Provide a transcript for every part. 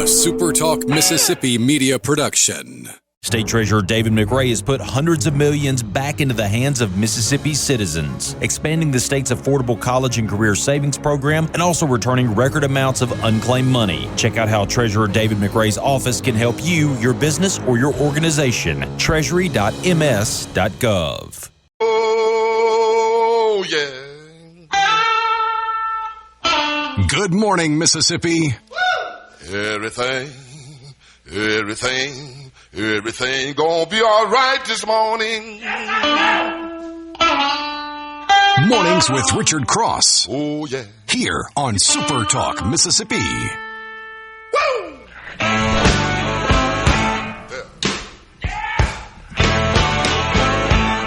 SuperTalk Mississippi media production. State Treasurer David McRae has put hundreds of millions back into the hands of Mississippi's citizens, expanding the state's affordable college and career savings program and also returning record amounts of unclaimed money. Check out how Treasurer David McRae's office can help you, your business, or your organization. Treasury.ms.gov. Oh, yeah. Good morning, Mississippi. Everything gonna be all right this morning. Mornings with Richard Cross. Oh, yeah. Here on SuperTalk Mississippi. Woo!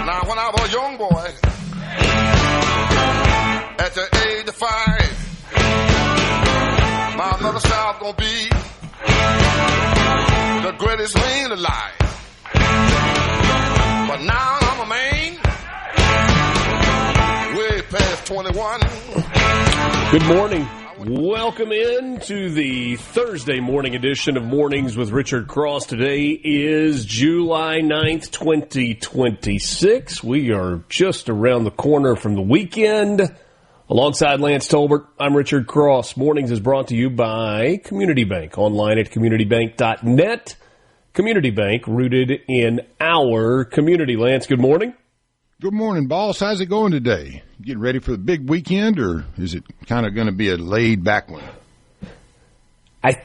Now, when I was a young boy, at the age of 5, my mother said I was gonna be the greatest man alive. But now I'm a man, way past 21. Good morning. Welcome in to the Thursday morning edition of Mornings with Richard Cross. Today is July 9th, 2026. We are just around the corner from the weekend. Alongside Lance Tolbert, I'm Richard Cross. Mornings is brought to you by Community Bank. Online at communitybank.net. Community Bank, rooted in our community. Lance, good morning. Good morning, boss. How's it going today? Getting ready for the big weekend, or is it kind of going to be a laid-back one? I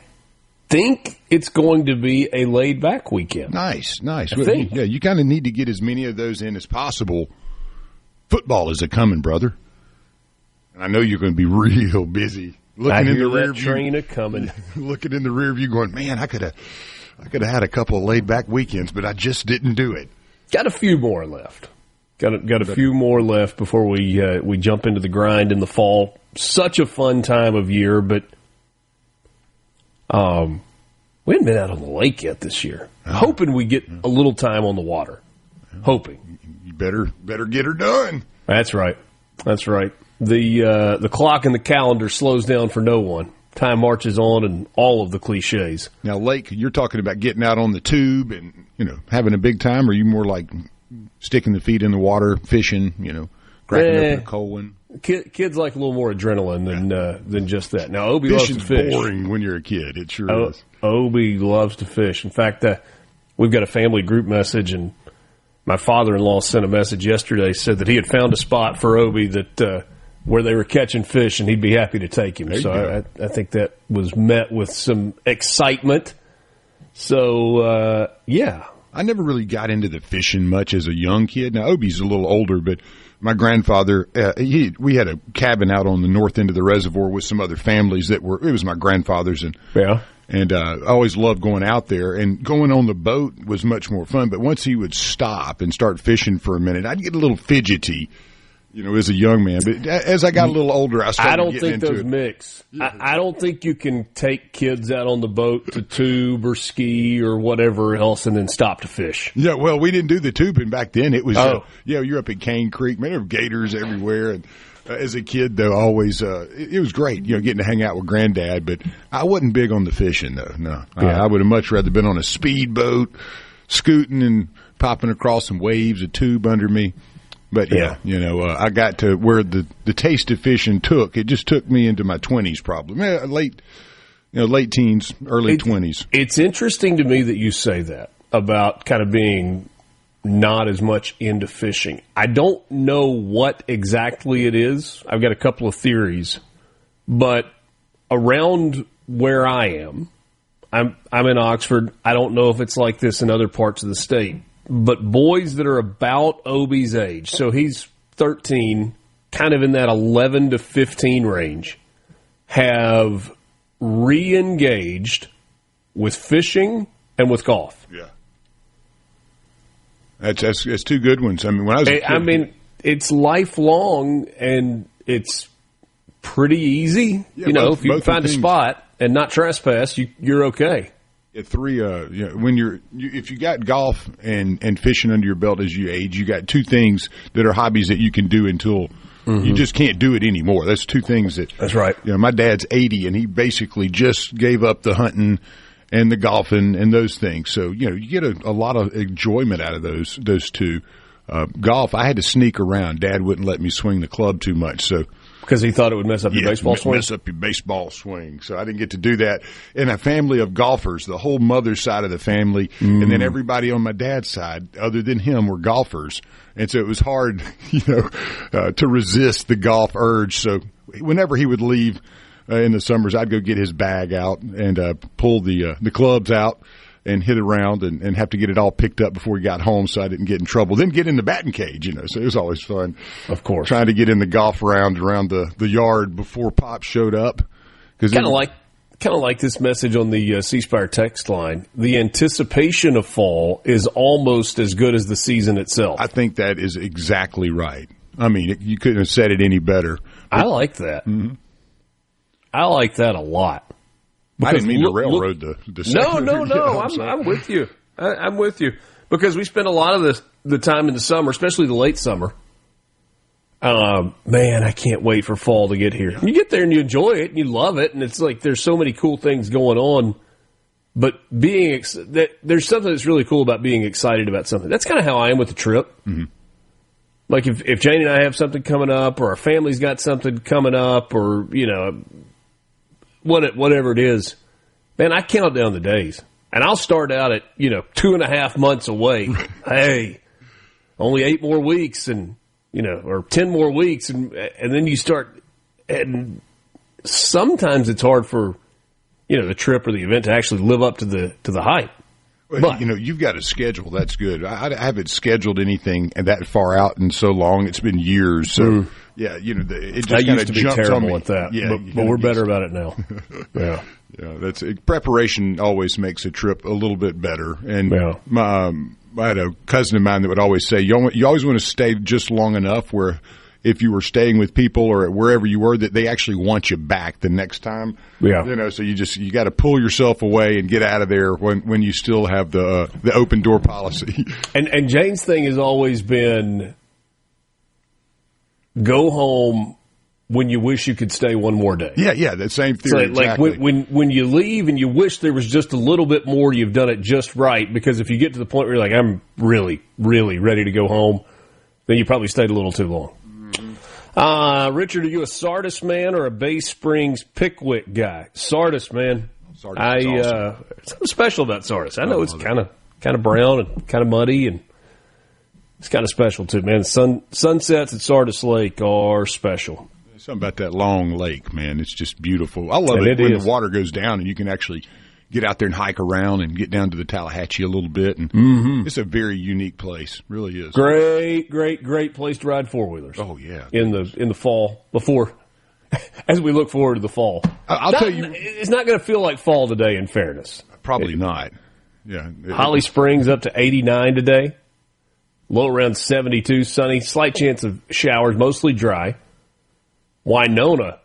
think it's going to be a laid-back weekend. Nice. I think. Yeah, you kind of need to get as many of those in as possible. Football is a-coming, brother. And I know you're going to be real busy looking in the rear view. Train coming. Looking in the rear view, going, man, I could have had a couple of laid back weekends, but I just didn't do it. Got a few more left. Got a few more left before we jump into the grind in the fall. Such a fun time of year, but we haven't been out on the lake yet this year. Hoping we get a little time on the water. Hoping. You better get her done. That's right. The clock and the calendar slows down for no one. Time marches on and all of the cliches. Now, Lake, you're talking about getting out on the tube and, having a big time, or are you more like sticking the feet in the water, fishing, cracking open a cold one? Kids like a little more adrenaline than just that. Now, Obi loves to fish. Fishing's boring when you're a kid. It sure is. Obi loves to fish. In fact, we've got a family group message, and my father-in-law sent a message yesterday, said that he had found a spot for Obi that where they were catching fish, and he'd be happy to take him. So I think that was met with some excitement. So, yeah. I never really got into the fishing much as a young kid. Now, Obi's a little older, but my grandfather, we had a cabin out on the north end of the reservoir with some other families it was my grandfather's. And I always loved going out there, and going on the boat was much more fun. But once he would stop and start fishing for a minute, I'd get a little fidgety, as a young man. But as I got a little older, I started getting into it. I don't think those mix. I don't think you can take kids out on the boat to tube or ski or whatever else and then stop to fish. Yeah, well, we didn't do the tubing back then. It was, you're up at Cane Creek. Man, there were gators everywhere. And as a kid, though, always, it was great, getting to hang out with Granddad. But I wasn't big on the fishing, though. No, I would have much rather been on a speedboat, scooting and popping across some waves, a tube under me. But, I got to where the taste of fishing it just took me into my 20s probably. Late teens, early 20s. It's interesting to me that you say that about kind of being not as much into fishing. I don't know what exactly it is. I've got a couple of theories. But around where I am, I'm in Oxford. I don't know if it's like this in other parts of the state. But boys that are about Obi's age, so he's 13, kind of in that 11 to 15 range, have re-engaged with fishing and with golf. Yeah. That's two good ones. I mean, when I was a kid, it's lifelong, and it's pretty easy. If you find a spot and not trespass, you're okay. At 3, if you got golf and fishing under your belt as you age, you got two things that are hobbies that you can do until you just can't do it anymore. That's two things that's right. My dad's 80 and he basically just gave up the hunting and the golfing and those things. So, you get a lot of enjoyment out of those two. Golf, I had to sneak around. Dad wouldn't let me swing the club too much, so. Because he thought it would mess up your baseball swing? Mess up your baseball swing. So I didn't get to do that. In a family of golfers, the whole mother's side of the family, and then everybody on my dad's side, other than him, were golfers. And so it was hard, to resist the golf urge. So whenever he would leave in the summers, I'd go get his bag out and pull the clubs out and hit around and have to get it all picked up before we got home so I didn't get in trouble. Then get in the batting cage, so it was always fun. Of course. Trying to get in the golf round around the yard before Pop showed up. Kind of like this message on the C Spire text line. The anticipation of fall is almost as good as the season itself. I think that is exactly right. I mean, you couldn't have said it any better. I like that. Mm-hmm. I like that a lot. I didn't mean to railroad the second. No. I'm with you. I'm with you. Because we spend a lot of the time in the summer, especially the late summer. Man, I can't wait for fall to get here. You get there and you enjoy it and you love it, and it's like there's so many cool things going on. But there's something that's really cool about being excited about something. That's kind of how I am with the trip. Mm-hmm. Like if Jane and I have something coming up, or our family's got something coming up, or whatever it is, man, I count down the days. And I'll start out at, 2.5 months away. Hey, only 8 more weeks or 10 more weeks. And then you start, and sometimes it's hard for, the trip or the event to actually live up to the hype. Well, but, you've got a schedule. That's good. I haven't scheduled anything that far out in so long. It's been years. So, yeah, it just kind of jumps on me. At that. Yeah, but we're better about it now. Yeah. Yeah, that's it. Preparation always makes a trip a little bit better. And I had a cousin of mine that would always say, you always want to stay just long enough where if you were staying with people or wherever you were, that they actually want you back the next time. Yeah. So you got to pull yourself away and get out of there when you still have the open door policy. And Jane's thing has always been go home when you wish you could stay one more day. Yeah, that same theory. So, exactly. Like when you leave and you wish there was just a little bit more, you've done it just right. Because if you get to the point where you're like, I'm really, really ready to go home, then you probably stayed a little too long. Mm-hmm. Richard, are you a Sardis man or a Bay Springs Pickwick guy? Sardis, man. Sardis is awesome. Something special about Sardis. I know it's kind of brown and kind of muddy, and it's kind of special too, man. Sunsets at Sardis Lake are special. Something about that long lake, man. It's just beautiful. I love it when the water goes down and you can actually get out there and hike around and get down to the Tallahatchie a little bit. And it's a very unique place. Really is. Great place to ride four-wheelers. Oh, yeah. In the fall, as we look forward to the fall. I'll tell you. It's not going to feel like fall today, in fairness. Probably not. Yeah. Holly Springs up to 89 today. Low around 72, sunny. Slight chance of showers, mostly dry. Winona,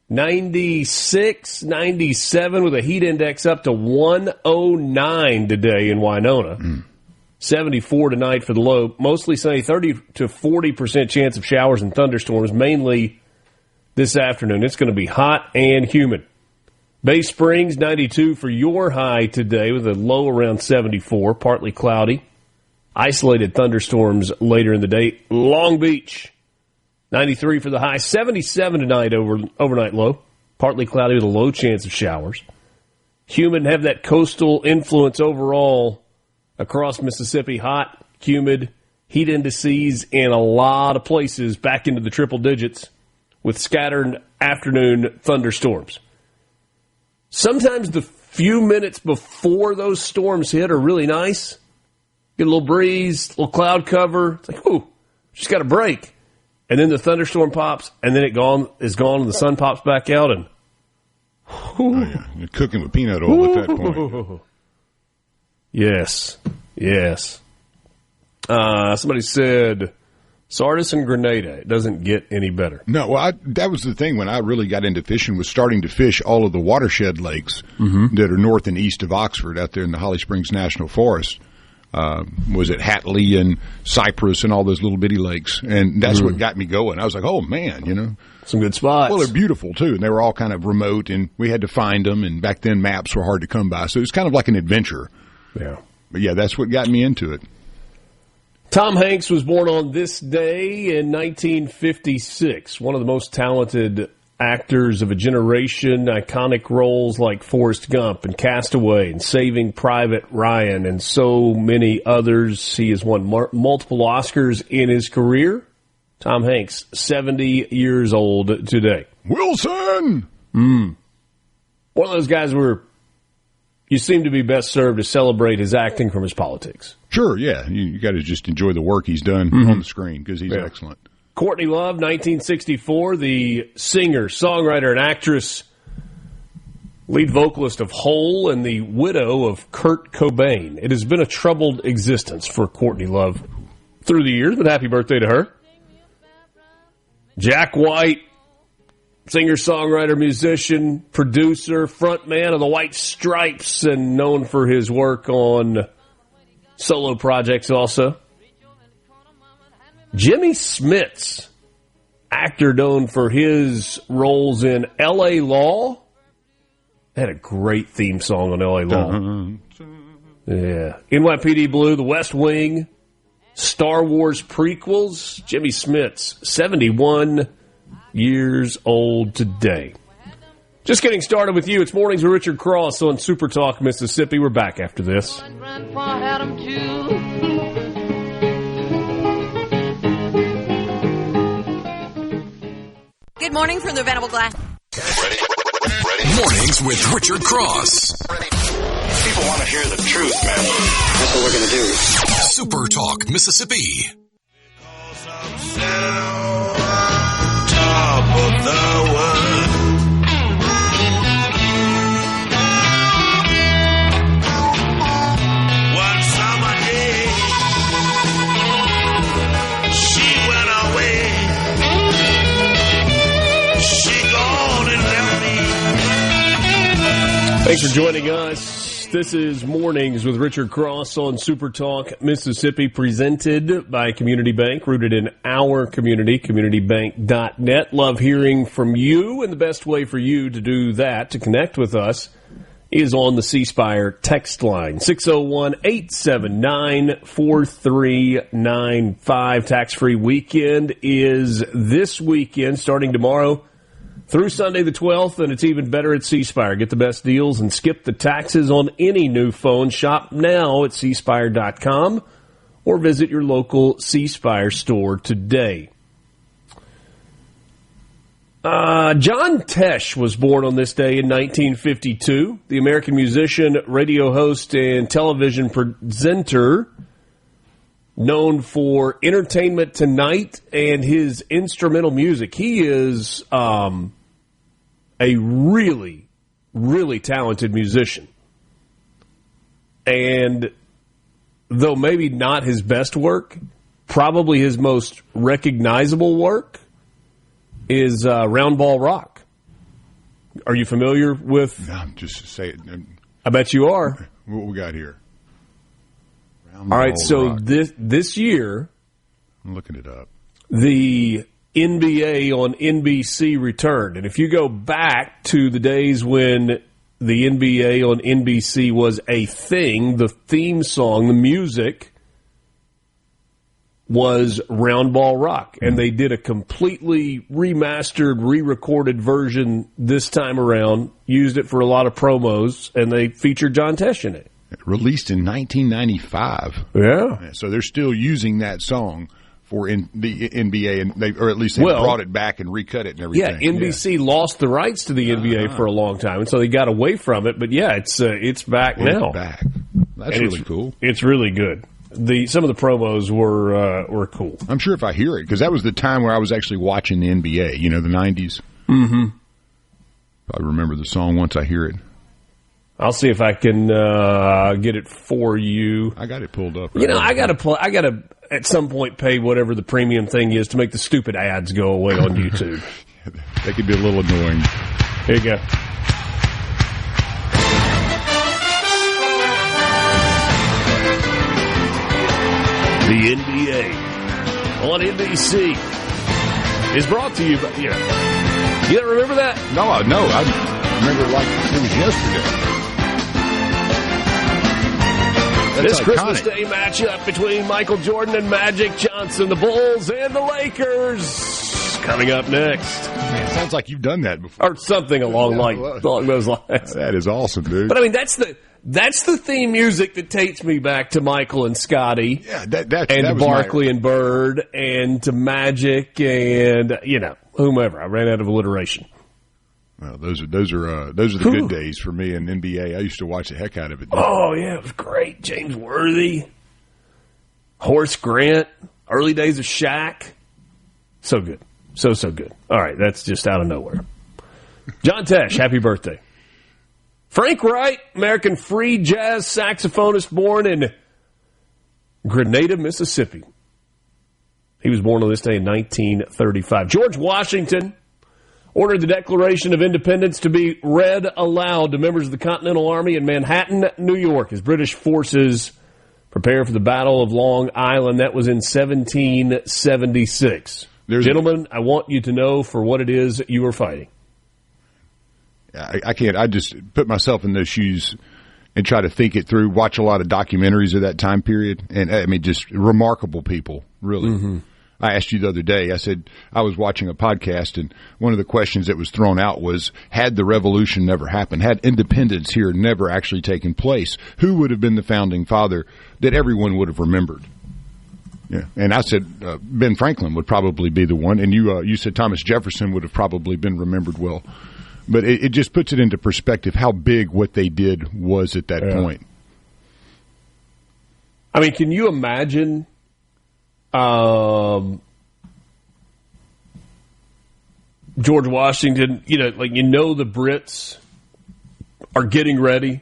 96, 97 with a heat index up to 109 today in Winona. 74 tonight for the low. Mostly sunny, 30 to 40% chance of showers and thunderstorms, mainly this afternoon. It's going to be hot and humid. Bay Springs, 92 for your high today with a low around 74, partly cloudy. Isolated thunderstorms later in the day. Long Beach, 93 for the high, 77 tonight overnight low. Partly cloudy with a low chance of showers. Humid and have that coastal influence overall across Mississippi. Hot, humid, heat indices in a lot of places back into the triple digits with scattered afternoon thunderstorms. Sometimes the few minutes before those storms hit are really nice. Get a little breeze, a little cloud cover. It's like, whew, just got a break. And then the thunderstorm pops, and then is gone, and the sun pops back out, and You're cooking with peanut oil at that point. Yes. Somebody said Sardis and Grenada. It doesn't get any better. No, well, that was the thing when I really got into fishing, was starting to fish all of the watershed lakes that are north and east of Oxford out there in the Holly Springs National Forest. was it Hatley and Cypress and all those little bitty lakes. And that's what got me going. I was like, oh, man, you know. Some good spots. Well, they're beautiful, too. And they were all kind of remote, and we had to find them. And back then, maps were hard to come by. So it was kind of like an adventure. Yeah. But, yeah, that's what got me into it. Tom Hanks was born on this day in 1956. One of the most talented actors of a generation. Iconic roles like Forrest Gump and Castaway and Saving Private Ryan and so many others. He has won multiple Oscars in his career. Tom Hanks, 70 years old today. Wilson! One of those guys where you seem to be best served to celebrate his acting from his politics. Sure, yeah. You got to just enjoy the work he's done on the screen because he's excellent. Courtney Love, 1964, the singer, songwriter, and actress, lead vocalist of Hole and the widow of Kurt Cobain. It has been a troubled existence for Courtney Love through the years, but happy birthday to her. Jack White, singer, songwriter, musician, producer, frontman of the White Stripes, and known for his work on solo projects also. Jimmy Smits, actor known for his roles in L.A. Law. Had a great theme song on L.A. Law. Yeah. NYPD Blue, The West Wing, Star Wars prequels. Jimmy Smits, 71 years old today. Just getting started with you. It's Mornings with Richard Cross on SuperTalk Mississippi. We're back after this. Grandpa had 'em too. Good morning from the Venable Glass. Ready? Mornings with Richard Cross. People want to hear the truth, man. That's what we're going to do. Super Talk, Mississippi. Top of the world. One summer day, she went away. She gone and left me. Thanks for joining us. This is Mornings with Richard Cross on Super Talk Mississippi, presented by Community Bank, rooted in our community, communitybank.net. Love hearing from you, and the best way for you to do that, to connect with us, is on the C Spire text line, 601-879-4395. Tax-free weekend is this weekend, starting tomorrow through Sunday the 12th, and it's even better at C Spire. Get the best deals and skip the taxes on any new phone. Shop now at cspire.com or visit your local C Spire store today. John Tesh was born on this day in 1952. The American musician, radio host, and television presenter, known for Entertainment Tonight and his instrumental music. He is a really, really talented musician. And though maybe not his best work, probably his most recognizable work is Round Ball Rock. Are you familiar with? No, just say it. I bet you are. What we got here? Round All right, Ball so Rock. this year, I'm looking it up. the NBA on NBC returned. And if you go back to the days when the NBA on NBC was a thing, the theme song, the music was Round Ball Rock. And they did a completely remastered, re-recorded version this time around, used it for a lot of promos, and they featured John Tesh in it. Released in 1995. Yeah. So they're still using that song for the NBA, and or at least they brought it back and recut it and everything. Yeah, NBC lost the rights to the NBA for a long time, and so they got away from it. But yeah, it's back now. It's back. That's And really cool. It's really good. Some of the promos were cool. I'm sure if I hear it, because that was the time where I was actually watching the NBA. You know, the 90s. Mm-hmm. I remember the song once I hear it. I'll see if I can get it for you. I got it pulled up. You know, I gotta at some point pay whatever the premium thing is to make the stupid ads go away on YouTube. They could be a little annoying. Here you go. The NBA on NBC is brought to you by, you don't remember that? No, I remember like it was yesterday. That's This iconic. Christmas Day matchup between Michael Jordan and Magic Johnson, the Bulls and the Lakers, coming up next. Man, sounds like you've done that before. Or something along those lines. That is awesome, dude. But I mean, that's the theme music that takes me back to Michael and Scotty. Yeah, and that to was Barkley and Bird and to Magic and, whomever. I ran out of alliteration. Well, those are the good days for me in NBA. I used to watch the heck out of it. Oh, yeah, it was great. James Worthy, Horace Grant, early days of Shaq. So good. So good. All right, that's just out of nowhere. John Tesh, happy birthday. Frank Wright, American free jazz saxophonist born in Grenada, Mississippi. He was born on this day in 1935. George Washington ordered the Declaration of Independence to be read aloud to members of the Continental Army in Manhattan, New York, as British forces prepare for the Battle of Long Island. That was in 1776. Gentlemen, I want you to know for what it is you are fighting. I can't. I just put myself in those shoes and try to think it through, watch a lot of documentaries of that time period. And, I mean, just remarkable people, really. Mm-hmm. I asked you the other day, I said, I was watching a podcast, and one of the questions that was thrown out was, had the revolution never happened, had independence here never actually taken place, who would have been the founding father that everyone would have remembered? Yeah, and I said Ben Franklin would probably be the one, and you said Thomas Jefferson would have probably been remembered well. But it just puts it into perspective how big what they did was at that point. I mean, can you imagine George Washington, the Brits are getting ready.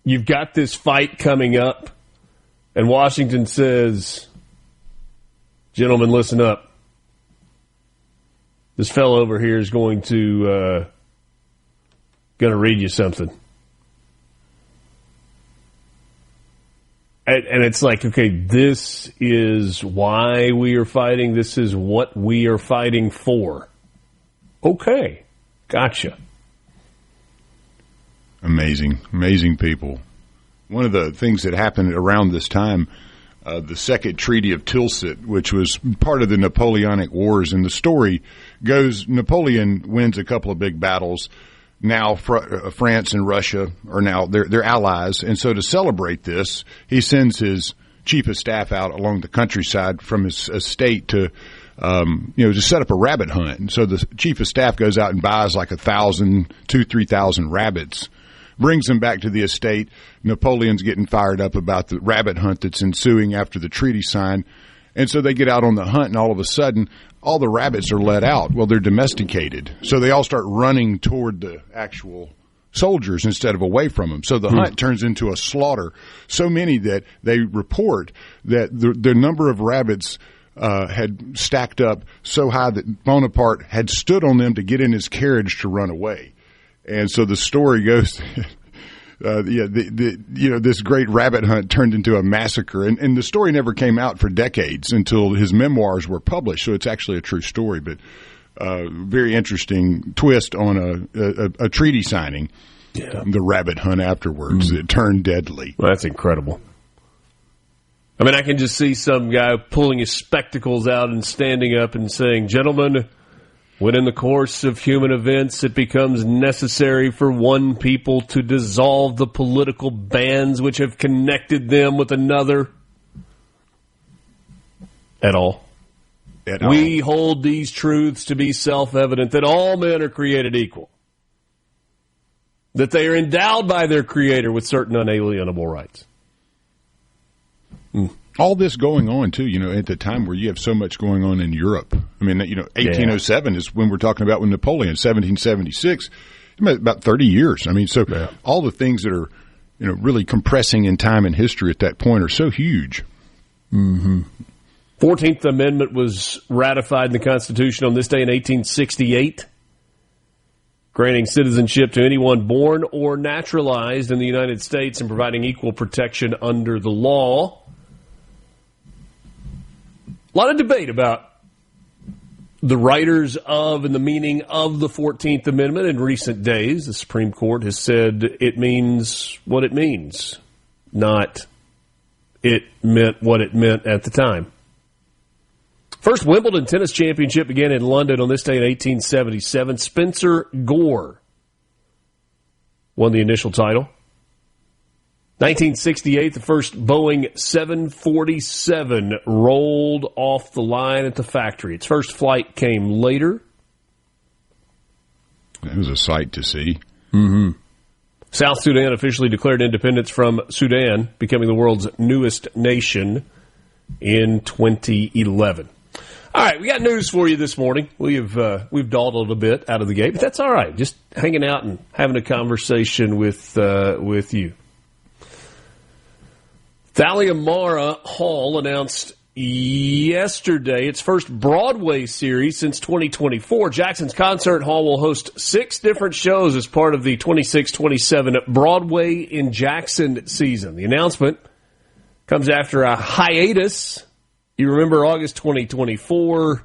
You've got this fight coming up, and Washington says, gentlemen, listen up. This fellow over here is going to read you something. And it's like, okay, this is why we are fighting. This is what we are fighting for. Okay, gotcha. Amazing people. One of the things that happened around this time, the Second Treaty of Tilsit, which was part of the Napoleonic Wars, and the story goes Napoleon wins a couple of big battles. Now France and Russia are now they're allies, and so to celebrate this, he sends his chief of staff out along the countryside from his estate to to set up a rabbit hunt. And so the chief of staff goes out and buys like 3,000 rabbits, brings them back to the estate. Napoleon's getting fired up about the rabbit hunt that's ensuing after the treaty signed. And so they get out on the hunt, and all of a sudden, all the rabbits are let out. Well, they're domesticated. So they all start running toward the actual soldiers instead of away from them. So the hunt turns into a slaughter. So many that they report that the number of rabbits had stacked up so high that Bonaparte had stood on them to get in his carriage to run away. And so the story goes, this great rabbit hunt turned into a massacre. And the story never came out for decades until his memoirs were published. So it's actually a true story, but very interesting twist on a treaty signing. Yeah. The rabbit hunt afterwards. It turned deadly. Well, that's incredible. I mean, I can just see some guy pulling his spectacles out and standing up and saying, gentlemen, when in the course of human events it becomes necessary for one people to dissolve the political bands which have connected them with another, we hold these truths to be self-evident, that all men are created equal, that they are endowed by their Creator with certain unalienable rights. All this going on, too, at the time where you have so much going on in Europe. I mean, 1807 is when we're talking about when Napoleon, 1776, about 30 years. I mean, so all the things that are, really compressing in time and history at that point are so huge. Mm-hmm. 14th Amendment was ratified in the Constitution on this day in 1868, granting citizenship to anyone born or naturalized in the United States and providing equal protection under the law. A lot of debate about the writers of and the meaning of the 14th Amendment in recent days. The Supreme Court has said it means what it means, not it meant what it meant at the time. First Wimbledon tennis championship began in London on this day in 1877. Spencer Gore won the initial title. 1968, the first Boeing 747 rolled off the line at the factory. Its first flight came later. It was a sight to see. Mm-hmm. South Sudan officially declared independence from Sudan, becoming the world's newest nation in 2011. All right, we got news for you this morning. We've dawdled a bit out of the gate, but that's all right. Just hanging out and having a conversation with you. Thalia Mara Hall announced yesterday its first Broadway series since 2024. Jackson's Concert Hall will host 6 different shows as part of the 26-27 Broadway in Jackson season. The announcement comes after a hiatus. You remember August 2024,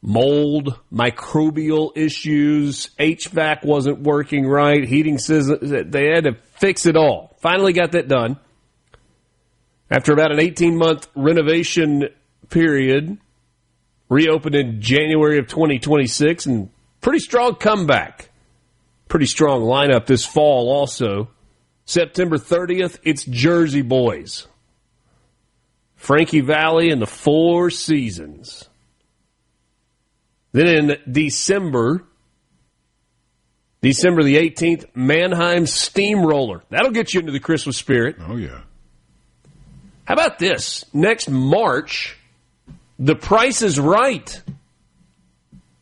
mold, microbial issues, HVAC wasn't working right, heating system, they had to fix it all. Finally got that done. After about an 18-month renovation period, reopened in January of 2026, and pretty strong comeback. Pretty strong lineup this fall also. September 30th, it's Jersey Boys. Frankie Valli and the Four Seasons. Then in December the 18th, Mannheim Steamroller. That'll get you into the Christmas spirit. Oh, yeah. How about this? Next March, The Price is Right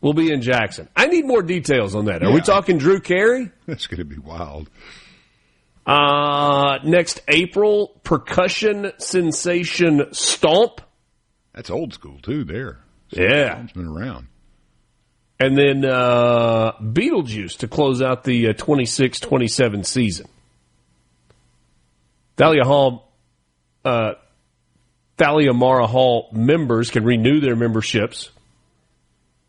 will be in Jackson. I need more details on that. Are we talking Drew Carey? That's going to be wild. Next April, percussion sensation Stomp. That's old school, too, there. Yeah. Stomp's been around. And then Beetlejuice to close out the 26-27 season. Thalia Mara Hall members can renew their memberships.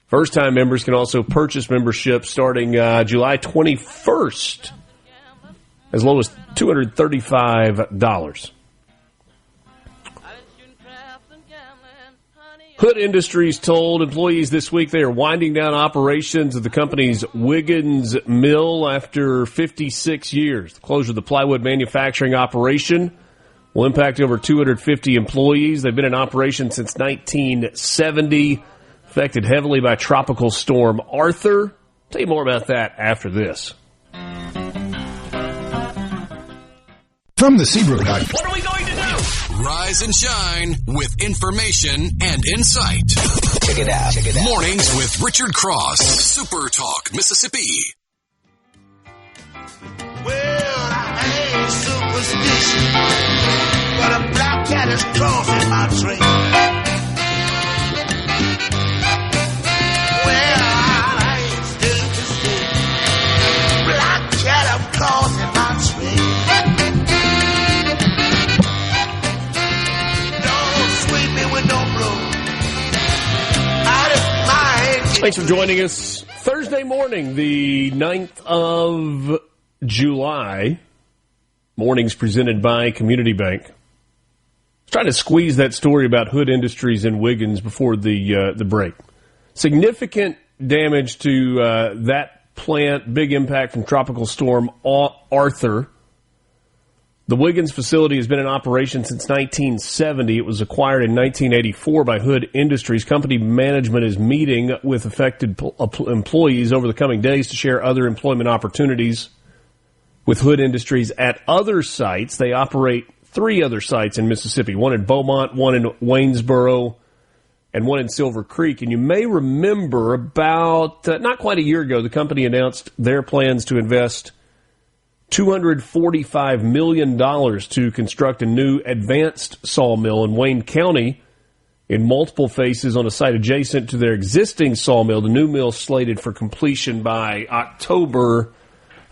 First-time members can also purchase memberships starting July 21st, as low as $235. Hood Industries told employees this week they are winding down operations of the company's Wiggins Mill after 56 years. The closure of the plywood manufacturing operation will impact over 250 employees. They've been in operation since 1970, affected heavily by Tropical Storm Arthur. Tell you more about that after this. From the Seabrook. What are we going to do? Rise and shine with information and insight. Check it out. Mornings with Richard Cross. Super Talk, Mississippi. Well, I ain't superstitious, but a black cat is crossing my train. Well, I ain't superstitious, black cat is crossing my train. Don't sweep me with no blow. Out of my head. Thanks for joining us. Thursday morning, the 9th of July. Mornings presented by Community Bank. I was trying to squeeze that story about Hood Industries in Wiggins before the break. Significant damage to that plant, big impact from Tropical Storm Arthur. The Wiggins facility has been in operation since 1970. It was acquired in 1984 by Hood Industries. Company management is meeting with affected employees over the coming days to share other employment opportunities with Hood Industries at other sites. They operate 3 other sites in Mississippi, one in Beaumont, one in Waynesboro, and one in Silver Creek. And you may remember about not quite a year ago, the company announced their plans to invest $245 million to construct a new advanced sawmill in Wayne County in multiple phases on a site adjacent to their existing sawmill. The new mill slated for completion by October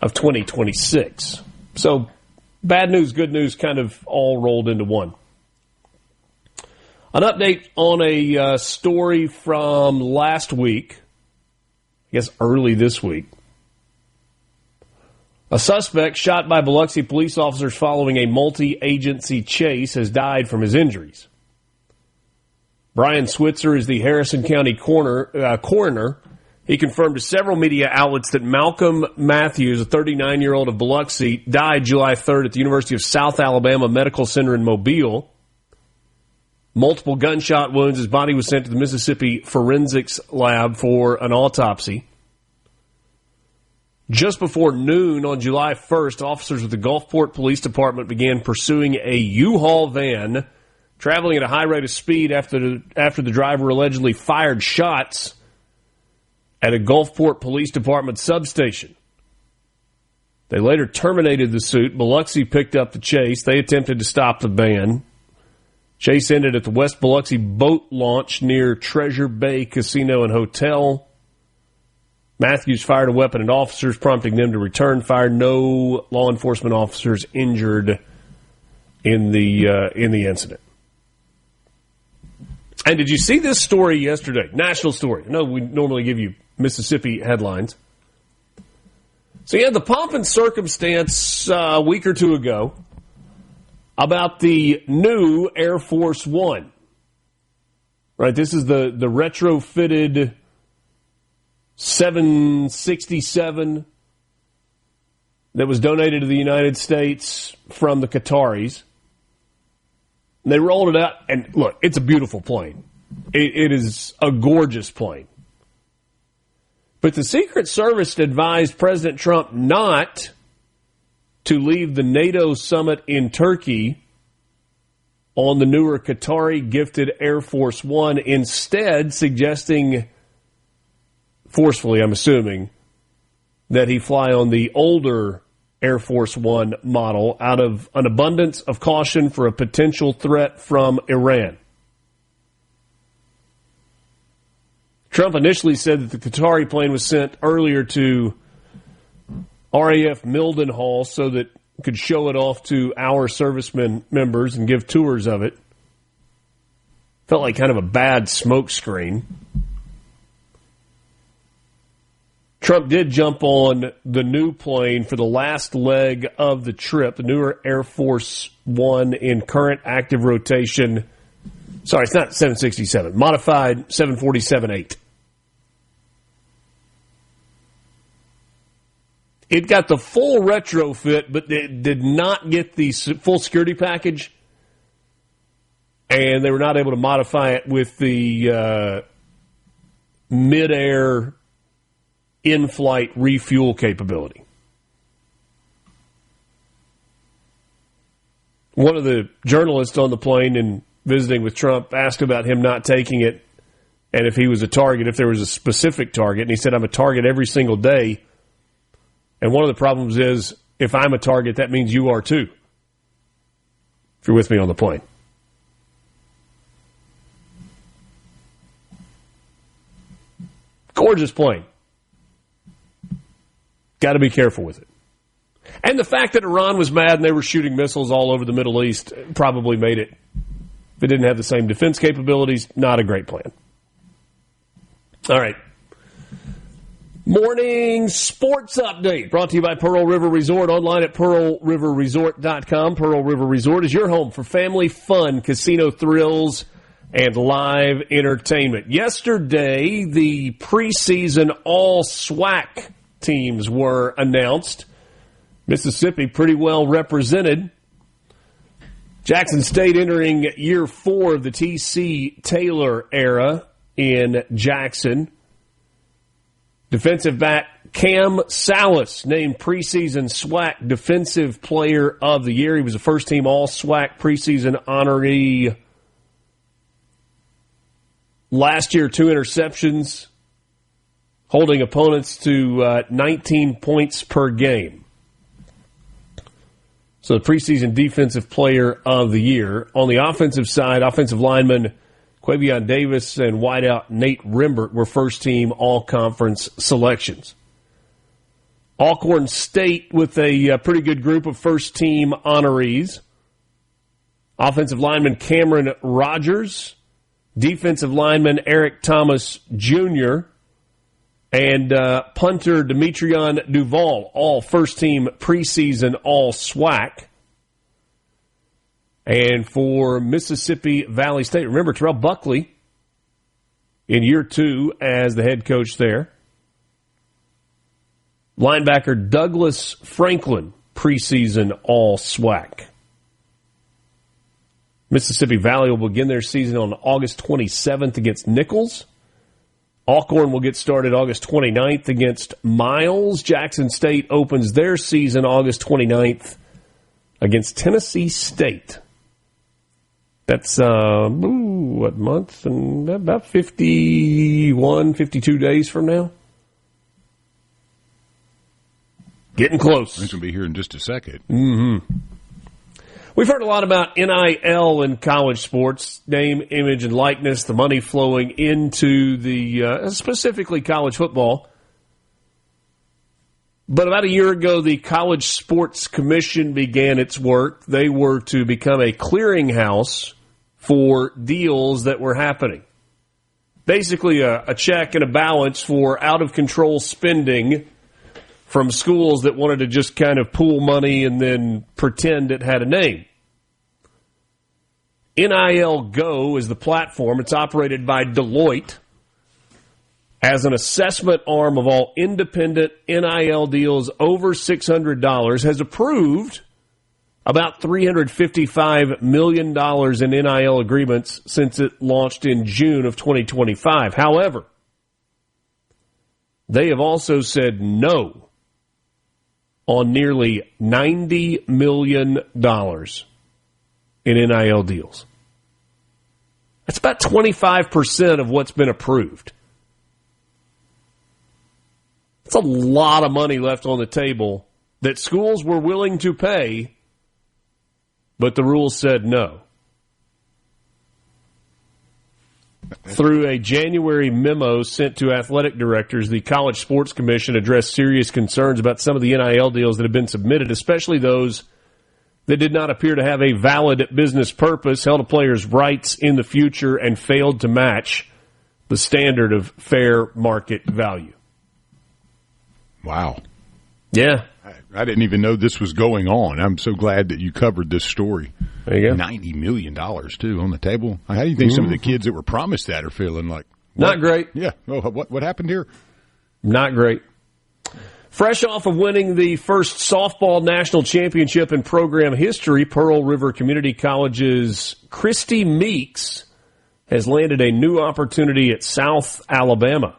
of 2026. So bad news, good news, kind of all rolled into one. An update on a story from last week, I guess early this week. A suspect shot by Biloxi police officers following a multi-agency chase has died from his injuries. Brian Switzer is the Harrison County coroner. He confirmed to several media outlets that Malcolm Matthews, a 39-year-old of Biloxi, died July 3rd at the University of South Alabama Medical Center in Mobile. Multiple gunshot wounds. His body was sent to the Mississippi Forensics Lab for an autopsy. Just before noon on July 1st, officers with the Gulfport Police Department began pursuing a U-Haul van traveling at a high rate of speed after the driver allegedly fired shots at a Gulfport Police Department substation. They later terminated the suit. Biloxi picked up the chase. They attempted to stop the van. Chase ended at the West Biloxi boat launch near Treasure Bay Casino and Hotel. Matthews fired a weapon at officers, prompting them to return fire. No law enforcement officers injured in the incident. And did you see this story yesterday? National story. I know we normally give you Mississippi headlines. So you had the pomp and circumstance a week or two ago about the new Air Force One. Right, this is the retrofitted 767 that was donated to the United States from the Qataris. And they rolled it out, and look, it's a beautiful plane. It is a gorgeous plane. But the Secret Service advised President Trump not to leave the NATO summit in Turkey on the newer Qatari-gifted Air Force One, instead suggesting, forcefully I'm assuming, that he fly on the older Air Force One model out of an abundance of caution for a potential threat from Iran. Trump initially said that the Qatari plane was sent earlier to RAF Mildenhall so that it could show it off to our servicemen members and give tours of it. Felt like kind of a bad smokescreen. Trump did jump on the new plane for the last leg of the trip, the newer Air Force One in current active rotation. Sorry, it's not 767, modified 747-8. It got the full retrofit, but it did not get the full security package, and they were not able to modify it with the mid-air in-flight refuel capability. One of the journalists on the plane and visiting with Trump asked about him not taking it and if he was a target, if there was a specific target. And he said, I'm a target every single day. And one of the problems is, if I'm a target, that means you are too. If you're with me on the plane. Gorgeous plane. Got to be careful with it. And the fact that Iran was mad and they were shooting missiles all over the Middle East probably made it, if it didn't have the same defense capabilities, not a great plan. All right. Morning sports update brought to you by Pearl River Resort, online at pearlriverresort.com. Pearl River Resort is your home for family fun, casino thrills, and live entertainment. Yesterday, the preseason all-SWAC teams were announced. Mississippi pretty well represented. Jackson State entering year 4 of the T.C. Taylor era in Jackson. Defensive back Cam Salas named preseason SWAC Defensive Player of the Year. He was a first-team all-SWAC preseason honoree. Last year, 2 interceptions, holding opponents to 19 points per game. So the preseason Defensive Player of the Year. On the offensive side, offensive lineman Quavion Davis and wideout Nate Rimbert were first-team all-conference selections. Alcorn State with a pretty good group of first-team honorees. Offensive lineman Cameron Rogers defensive lineman Eric Thomas Jr., and punter Demetrion Duval, all first-team preseason all-SWAC. And for Mississippi Valley State, remember Terrell Buckley in year 2 as the head coach there. Linebacker Douglas Franklin, preseason all-SWAC. Mississippi Valley will begin their season on August 27th against Nichols. Alcorn will get started August 29th against Miles. Jackson State opens their season August 29th against Tennessee State. That's, what month? And about 51, 52 days from now. Getting close. This will be here in just a second. Mm-hmm. We've heard a lot about NIL in college sports, name, image, and likeness, the money flowing into the specifically college football. But about a year ago, the College Sports Commission began its work. They were to become a clearinghouse for deals that were happening. Basically a check and a balance for out-of-control spending from schools that wanted to just kind of pool money and then pretend it had a name. NIL Go is the platform. It's operated by Deloitte as an assessment arm of all independent NIL deals over $600, has approved about $355 million in NIL agreements since it launched in June of 2025. However, they have also said no on nearly $90 million in NIL deals. That's about 25% of what's been approved. That's a lot of money left on the table that schools were willing to pay, but the rules said no. Through a January memo sent to athletic directors, the College Sports Commission addressed serious concerns about some of the NIL deals that have been submitted, especially those that did not appear to have a valid business purpose, held a player's rights in the future, and failed to match the standard of fair market value. Wow. Yeah. I didn't even know this was going on. I'm so glad that you covered this story. There you go. $90 million, too, on the table. How do you think some of the kids that were promised that are feeling like? What? Not great. Yeah. Oh, what happened here? Not great. Fresh off of winning the first softball national championship in program history, Pearl River Community College's Christy Meeks has landed a new opportunity at South Alabama.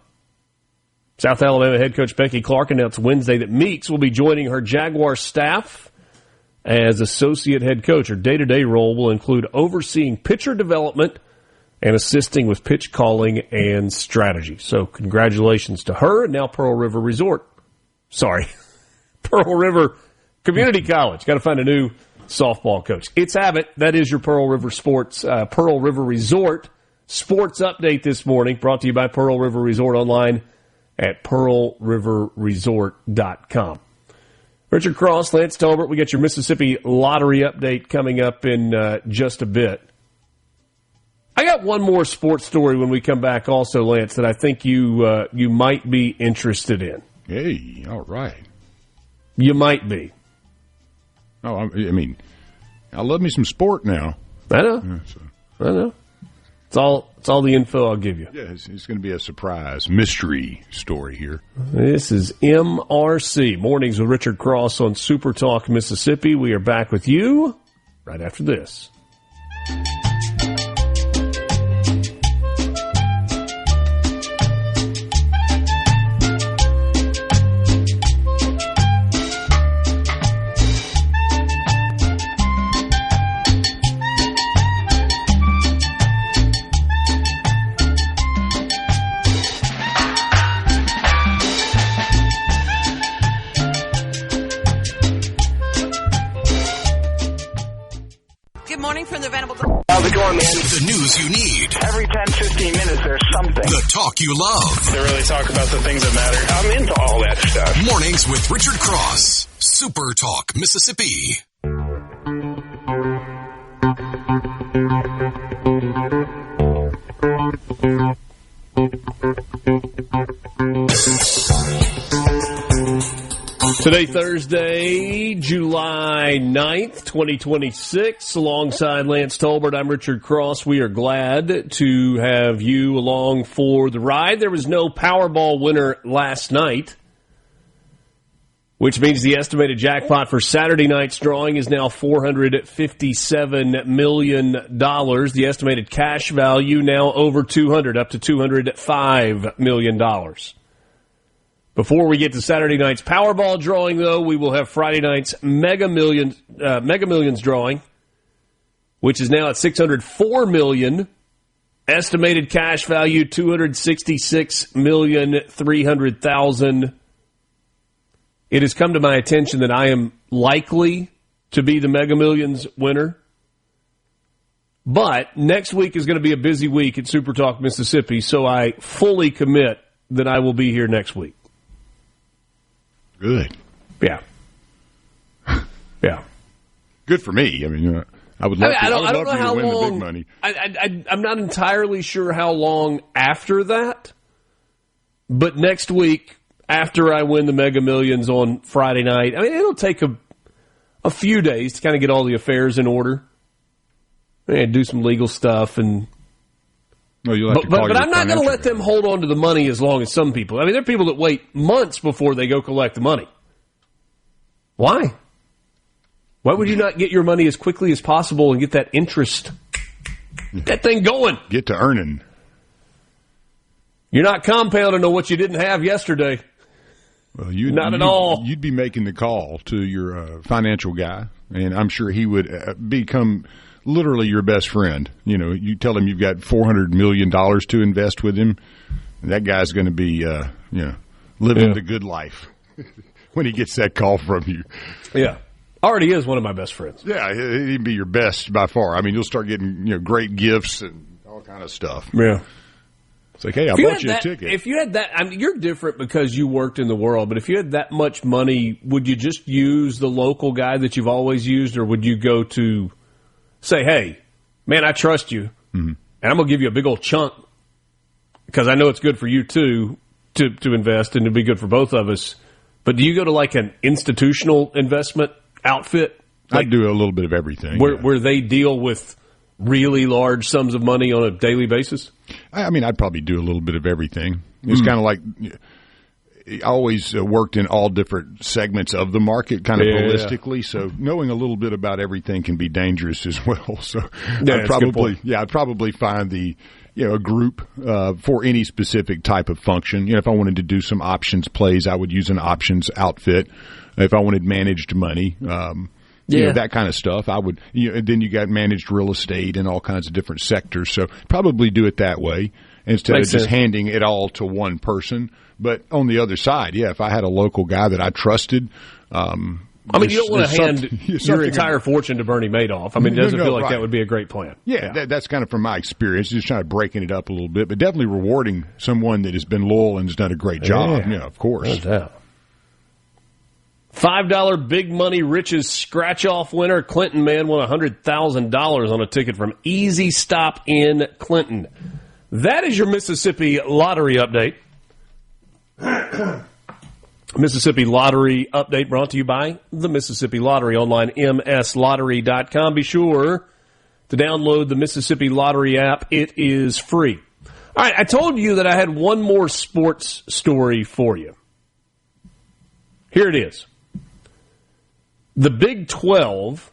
South Alabama head coach Becky Clark announced Wednesday that Meeks will be joining her Jaguar staff as associate head coach. Her day-to-day role will include overseeing pitcher development and assisting with pitch calling and strategy. So congratulations to her, and now Pearl River Community College. Got to find a new softball coach. It's Abbott. That is your Pearl River Resort sports update this morning, brought to you by Pearl River Resort online at pearlriverresort.com. Richard Cross, Lance Tolbert, we got your Mississippi Lottery update coming up in just a bit. I got one more sports story when we come back also, Lance, that I think you might be interested in. Hey, all right. You might be. Oh, I mean, I love me some sport now. I know. Yeah, I know. It's all the info I'll give you. Yeah, it's going to be a surprise mystery story here. This is MRC, Mornings with Richard Cross on SuperTalk Mississippi. We are back with you right after this. How's it going, man? The news you need. Every 10, 15 minutes, there's something. The talk you love. They really talk about the things that matter. I'm into all that stuff. Mornings with Richard Cross. Super Talk, Mississippi. Today, Thursday, July 9th, 2026. Alongside Lance Tolbert, I'm Richard Cross. We are glad to have you along for the ride. There was no Powerball winner last night, which means the estimated jackpot for Saturday night's drawing is now $457 million. The estimated cash value now over $200, up to $205 million. Before we get to Saturday night's Powerball drawing, though, we will have Friday night's Mega Millions drawing, which is now at $604 million. Estimated cash value $266,300,000. It has come to my attention that I am likely to be the Mega Millions winner. But next week is going to be a busy week at SuperTalk Mississippi, so I fully commit that I will be here next week. Good. Yeah. Yeah. Good for me. I mean, I would love I don't know how to win long, the big money. I'm not entirely sure how long after that, but next week, after I win the Mega Millions on Friday night, I mean, it'll take a few days to kind of get all the affairs in order and do some legal stuff. And Well, but I'm not going to let them hold on to the money as long as some people. I mean, there are people that wait months before they go collect the money. Why? Why would you not get your money as quickly as possible and get that interest, that thing going? Get to earning. You're not compounding on what you didn't have yesterday. Well, not at all. You'd be making the call to your financial guy, and I'm sure he would become literally your best friend. You know, you tell him you've got $400 million to invest with him, and that guy's going to be, living the good life when he gets that call from you. Yeah. Already is one of my best friends. Yeah, he'd be your best by far. I mean, you'll start getting, great gifts and all kind of stuff. Yeah. It's like, hey, I bought you a ticket. If you had that, I mean, you're different because you worked in the world, but if you had that much money, would you just use the local guy that you've always used, or would you go to say, hey, man, I trust you, and I'm going to give you a big old chunk because I know it's good for you, too, to invest, and it'd be good for both of us. But do you go to like an institutional investment outfit? I do a little bit of everything. Where they deal with really large sums of money on a daily basis? I mean, I'd probably do a little bit of everything. It's kind of like I always worked in all different segments of the market kind of holistically, so knowing a little bit about everything can be dangerous as well. So I'd probably find a group for any specific type of function. If I wanted to do some options plays, I would use an options outfit. If I wanted managed money, that kind of stuff, I would. And then you got managed real estate and all kinds of different sectors. So probably do it that way instead of just handing it all to one person. But on the other side, if I had a local guy that I trusted. I mean, you don't want to hand your entire fortune to Bernie Madoff. I mean, it doesn't feel like that would be a great plan. Yeah. That's kind of from my experience, just trying to breaking it up a little bit, but definitely rewarding someone that has been loyal and has done a great job. Yeah, of course. No doubt. $5 Big Money Riches scratch-off winner. Clinton man won $100,000 on a ticket from Easy Stop in Clinton. That is your Mississippi Lottery update. Mississippi Lottery update brought to you by the Mississippi Lottery, online mslottery.com. Be sure to download the Mississippi Lottery app. It is free. All right, I told you that I had one more sports story for you. Here it is. The Big 12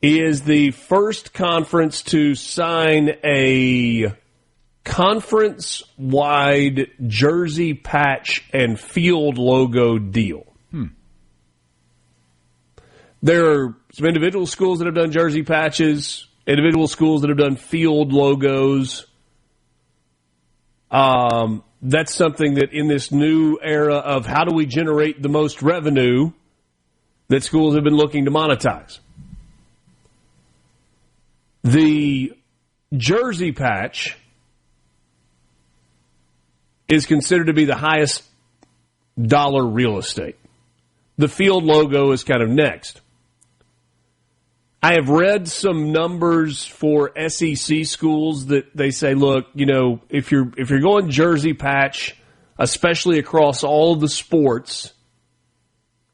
is the first conference to sign a conference-wide jersey patch and field logo deal. There are some individual schools that have done jersey patches, individual schools that have done field logos. That's something that in this new era of how do we generate the most revenue that schools have been looking to monetize. The jersey patch is considered to be the highest dollar real estate. The field logo is kind of next. I have read some numbers for SEC schools that they say, look, if you're going jersey patch, especially across all of the sports,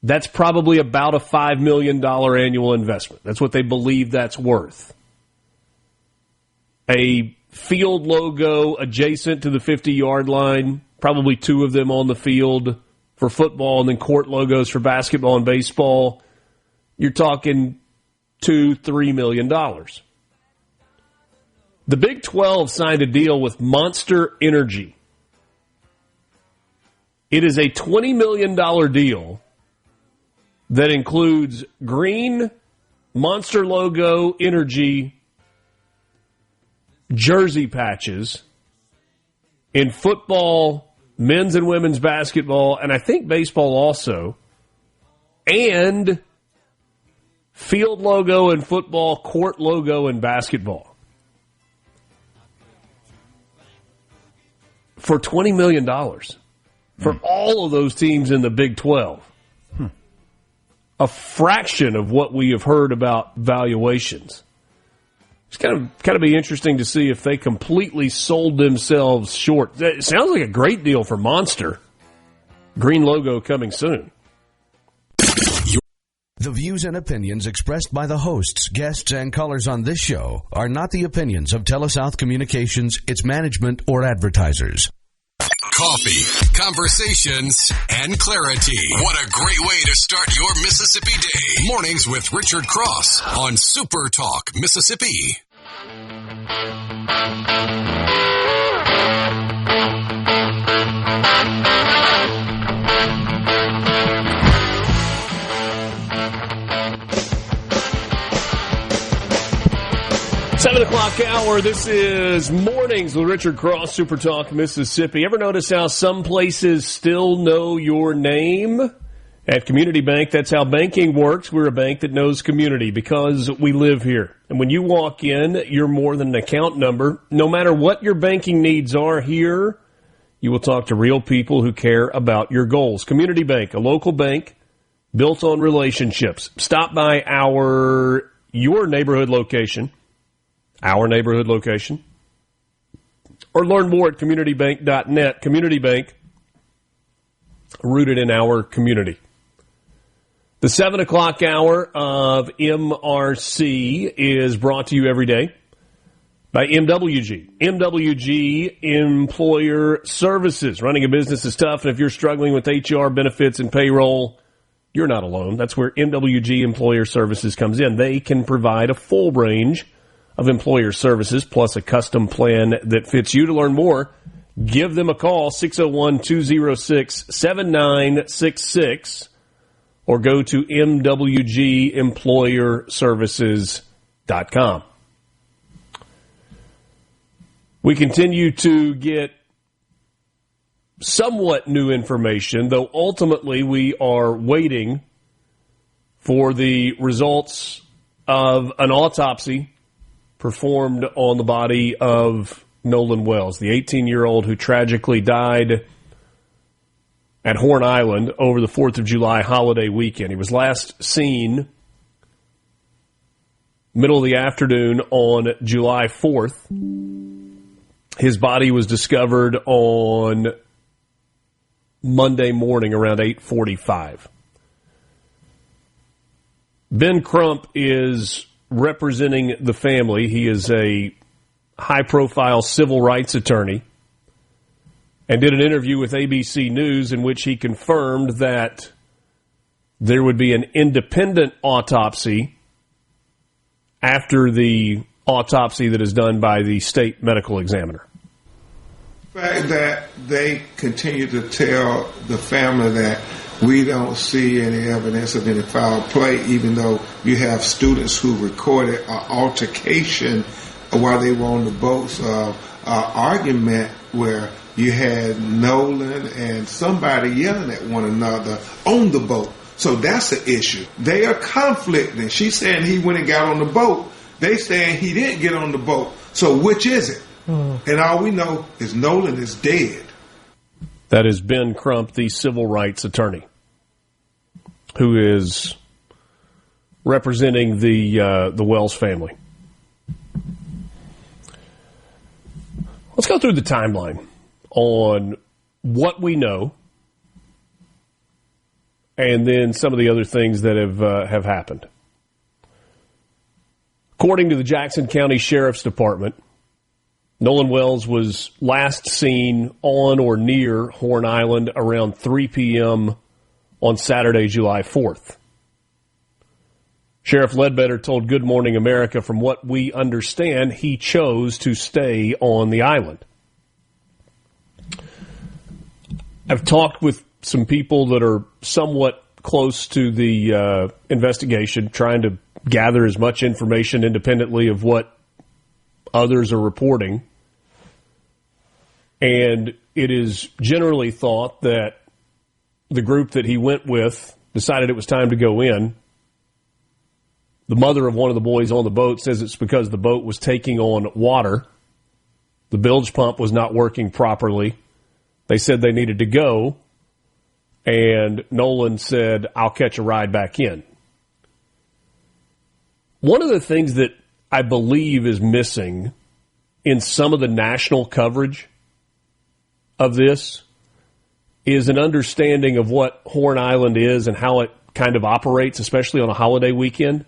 that's probably about a $5 million annual investment. That's what they believe that's worth. A field logo adjacent to the 50-yard line, probably 2 of them on the field for football, and then court logos for basketball and baseball. You're talking $2-3 million. The Big 12 signed a deal with Monster Energy. It is a $20 million deal that includes green Monster logo energy jersey patches in football, men's and women's basketball, and I think baseball also, and field logo in football, court logo in basketball. For $20 million. For all of those teams in the Big 12. A fraction of what we have heard about valuations. It's kind of be interesting to see if they completely sold themselves short. It sounds like a great deal for Monster. Green logo coming soon. The views and opinions expressed by the hosts, guests, and callers on this show are not the opinions of TeleSouth Communications, its management, or advertisers. Coffee, conversations, and clarity. What a great way to start your Mississippi day. Mornings with Richard Cross on SuperTalk, Mississippi. 7 o'clock hour, this is Mornings with Richard Cross, SuperTalk, Mississippi. Ever notice how some places still know your name? At Community Bank, that's how banking works. We're a bank that knows community because we live here. And when you walk in, you're more than an account number. No matter what your banking needs are here, you will talk to real people who care about your goals. Community Bank, a local bank built on relationships. Stop by your neighborhood location. Our neighborhood location, or learn more at communitybank.net. Community Bank, rooted in our community. The 7 o'clock hour of MRC is brought to you every day by MWG. MWG Employer Services. Running a business is tough, and if you're struggling with HR, benefits, and payroll, you're not alone. That's where MWG Employer Services comes in. They can provide a full range of employer services, plus a custom plan that fits you. To learn more, give them a call, 601-206-7966, or go to mwgemployerservices.com. We continue to get somewhat new information, though ultimately we are waiting for the results of an autopsy performed on the body of Nolan Wells, the 18-year-old who tragically died at Horn Island over the 4th of July holiday weekend. He was last seen middle of the afternoon on July 4th. His body was discovered on Monday morning around 8:45. Ben Crump is representing the family. He is a high-profile civil rights attorney and did an interview with ABC News in which he confirmed that there would be an independent autopsy after the autopsy that is done by the state medical examiner. The fact that they continue to tell the family that we don't see any evidence of any foul play, even though you have students who recorded an altercation while they were on the boats, argument where you had Nolan and somebody yelling at one another on the boat. So that's the issue. They are conflicting. She's saying he went and got on the boat. They saying he didn't get on the boat. So which is it? And all we know is Nolan is dead. That is Ben Crump, the civil rights attorney, who is representing the Wells family. Let's go through the timeline on what we know and then some of the other things that have happened. According to the Jackson County Sheriff's Department, Nolan Wells was last seen on or near Horn Island around 3 p.m. on Saturday, July 4th. Sheriff Ledbetter told Good Morning America, from what we understand, he chose to stay on the island. I've talked with some people that are somewhat close to the investigation, trying to gather as much information independently of what others are reporting. And it is generally thought that the group that he went with decided it was time to go in. The mother of one of the boys on the boat says it's because the boat was taking on water. The bilge pump was not working properly. They said they needed to go, and Nolan said, "I'll catch a ride back in." One of the things that I believe is missing in some of the national coverage of this is an understanding of what Horn Island is and how it kind of operates, especially on a holiday weekend.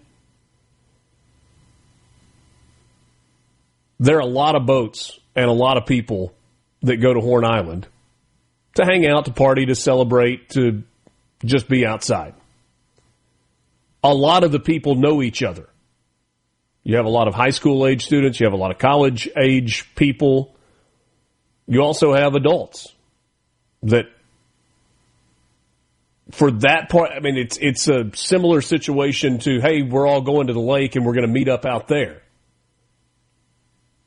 There are a lot of boats and a lot of people that go to Horn Island to hang out, to party, to celebrate, to just be outside. A lot of the people know each other. You have a lot of high school age students. You have a lot of college age people. You also have adults that, for that part, I mean, it's a similar situation to, hey, we're all going to the lake and we're going to meet up out there.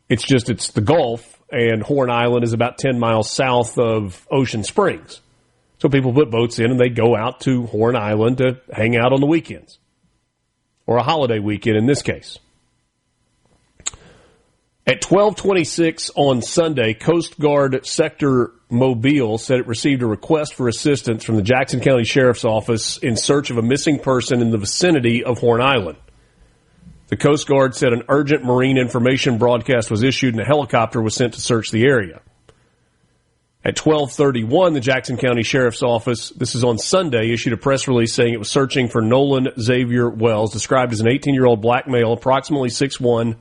It's just, it's the Gulf, and Horn Island is about 10 miles south of Ocean Springs. So people put boats in and they go out to Horn Island to hang out on the weekends, or a holiday weekend in this case. At 12:26 on Sunday, Coast Guard Sector Mobile said it received a request for assistance from the Jackson County Sheriff's Office in search of a missing person in the vicinity of Horn Island. The Coast Guard said an urgent marine information broadcast was issued and a helicopter was sent to search the area. At 12:31, the Jackson County Sheriff's Office, this is on Sunday, issued a press release saying it was searching for Nolan Xavier Wells, described as an 18-year-old black male, approximately 6'1",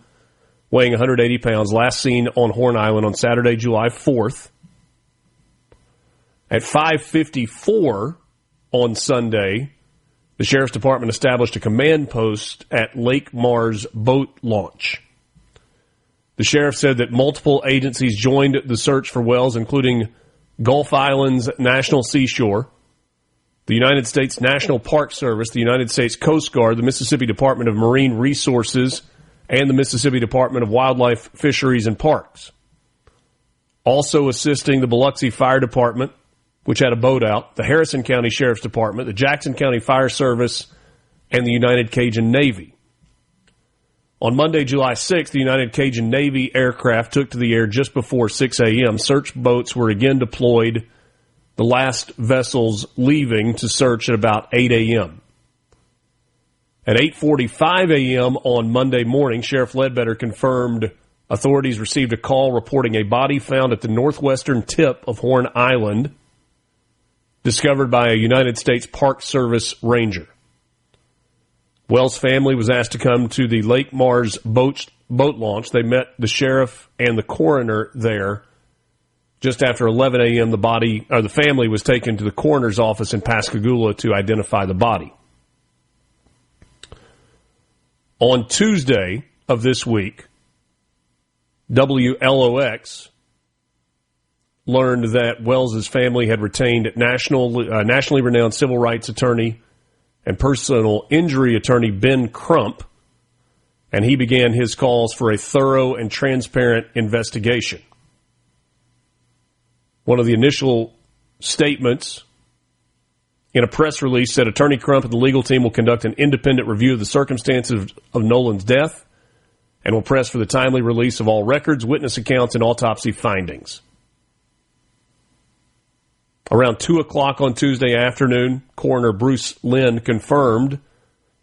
weighing 180 pounds, last seen on Horn Island on Saturday, July 4th. At 5:54 on Sunday, the Sheriff's Department established a command post at Lake Mars boat launch. The sheriff said that multiple agencies joined the search for Wells, including Gulf Islands National Seashore, the United States National Park Service, the United States Coast Guard, the Mississippi Department of Marine Resources, and the Mississippi Department of Wildlife, Fisheries, and Parks. Also assisting the Biloxi Fire Department, which had a boat out, the Harrison County Sheriff's Department, the Jackson County Fire Service, and the United Cajun Navy. On Monday, July 6th, the United Cajun Navy aircraft took to the air just before 6 a.m. Search boats were again deployed, the last vessels leaving to search at about 8 a.m. At 8:45 a.m. on Monday morning, Sheriff Ledbetter confirmed authorities received a call reporting a body found at the northwestern tip of Horn Island, discovered by a United States Park Service ranger. Wells' family was asked to come to the Lake Mars boat launch. They met the sheriff and the coroner there. Just after 11 a.m., the family was taken to the coroner's office in Pascagoula to identify the body. On Tuesday of this week, WLOX learned that Wells' family had retained nationally renowned civil rights attorney and personal injury attorney Ben Crump, and he began his calls for a thorough and transparent investigation. One of the initial statements in a press release said Attorney Crump and the legal team will conduct an independent review of the circumstances of Nolan's death and will press for the timely release of all records, witness accounts, and autopsy findings. Around 2 o'clock on Tuesday afternoon, Coroner Bruce Lynn confirmed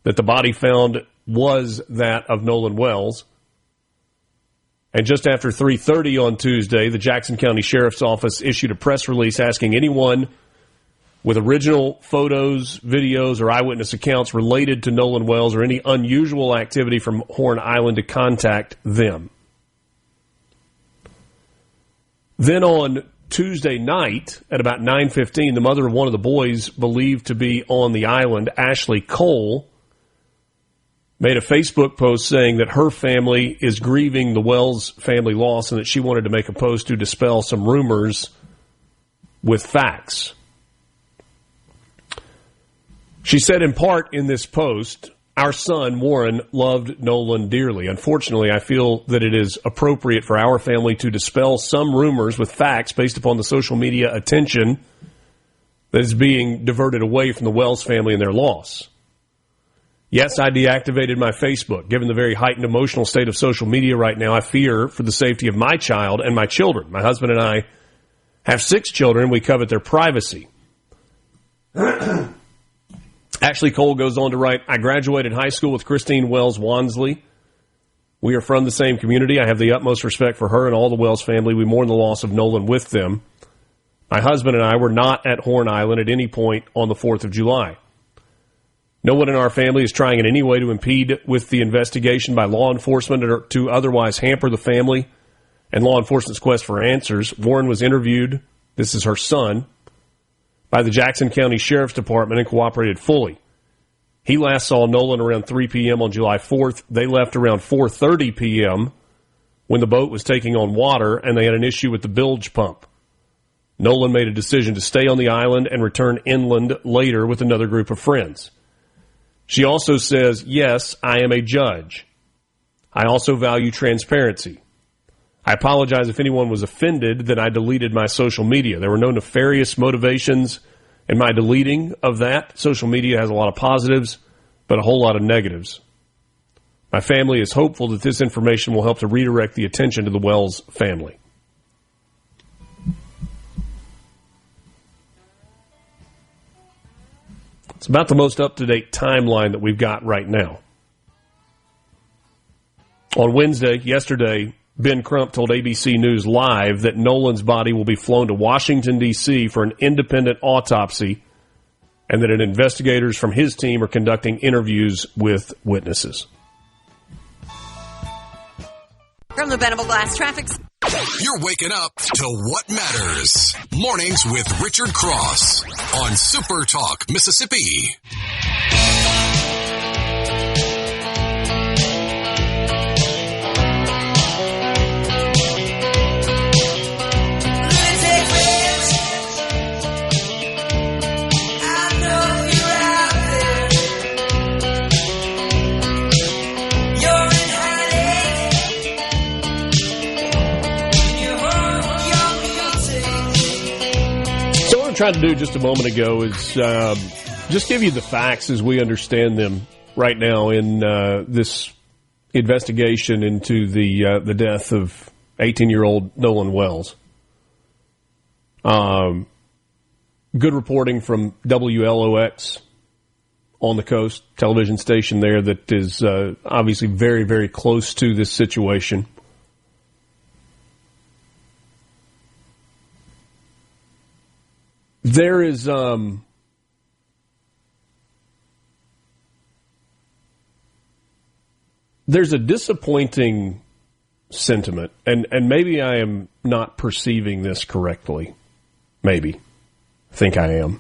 that the body found was that of Nolan Wells. And just after 3:30 on Tuesday, the Jackson County Sheriff's Office issued a press release asking anyone with original photos, videos, or eyewitness accounts related to Nolan Wells or any unusual activity from Horn Island to contact them. Then on Tuesday night at about 9:15, the mother of one of the boys believed to be on the island, Ashley Cole, made a Facebook post saying that her family is grieving the Wells family loss and that she wanted to make a post to dispel some rumors with facts. She said in part in this post, "Our son, Warren, loved Nolan dearly. Unfortunately, I feel that it is appropriate for our family to dispel some rumors with facts based upon the social media attention that is being diverted away from the Wells family and their loss. Yes, I deactivated my Facebook. Given the very heightened emotional state of social media right now, I fear for the safety of my child and my children. My husband and I have 6 children. We covet their privacy." Ashley Cole goes on to write, "I graduated high school with Christine Wells Wansley. We are from the same community. I have the utmost respect for her and all the Wells family. We mourn the loss of Nolan with them. My husband and I were not at Horn Island at any point on the 4th of July. No one in our family is trying in any way to impede with the investigation by law enforcement or to otherwise hamper the family and law enforcement's quest for answers. Warren was interviewed," this is her son, "by the Jackson County Sheriff's Department and cooperated fully. He last saw Nolan around 3 p.m. on July 4th. They left around 4:30 p.m. when the boat was taking on water and they had an issue with the bilge pump. Nolan made a decision to stay on the island and return inland later with another group of friends." She also says, "Yes, I am a judge. I also value transparency. I apologize if anyone was offended that I deleted my social media. There were no nefarious motivations in my deleting of that. Social media has a lot of positives, but a whole lot of negatives. My family is hopeful that this information will help to redirect the attention to the Wells family." It's about the most up-to-date timeline that we've got right now. On yesterday, Ben Crump told ABC News Live that Nolan's body will be flown to Washington, D.C. for an independent autopsy and that investigators from his team are conducting interviews with witnesses. From the Venable Glass Traffic. You're waking up to what matters. Mornings with Richard Cross on Super Talk, Mississippi. Tried to do just a moment ago is just give you the facts as we understand them right now in this investigation into the death of 18-year-old Nolan Wells. Good reporting from WLOX on the coast, television station there that is obviously very, very close to this situation. There is there's a disappointing sentiment, and maybe I am not perceiving this correctly. Maybe. I think I am.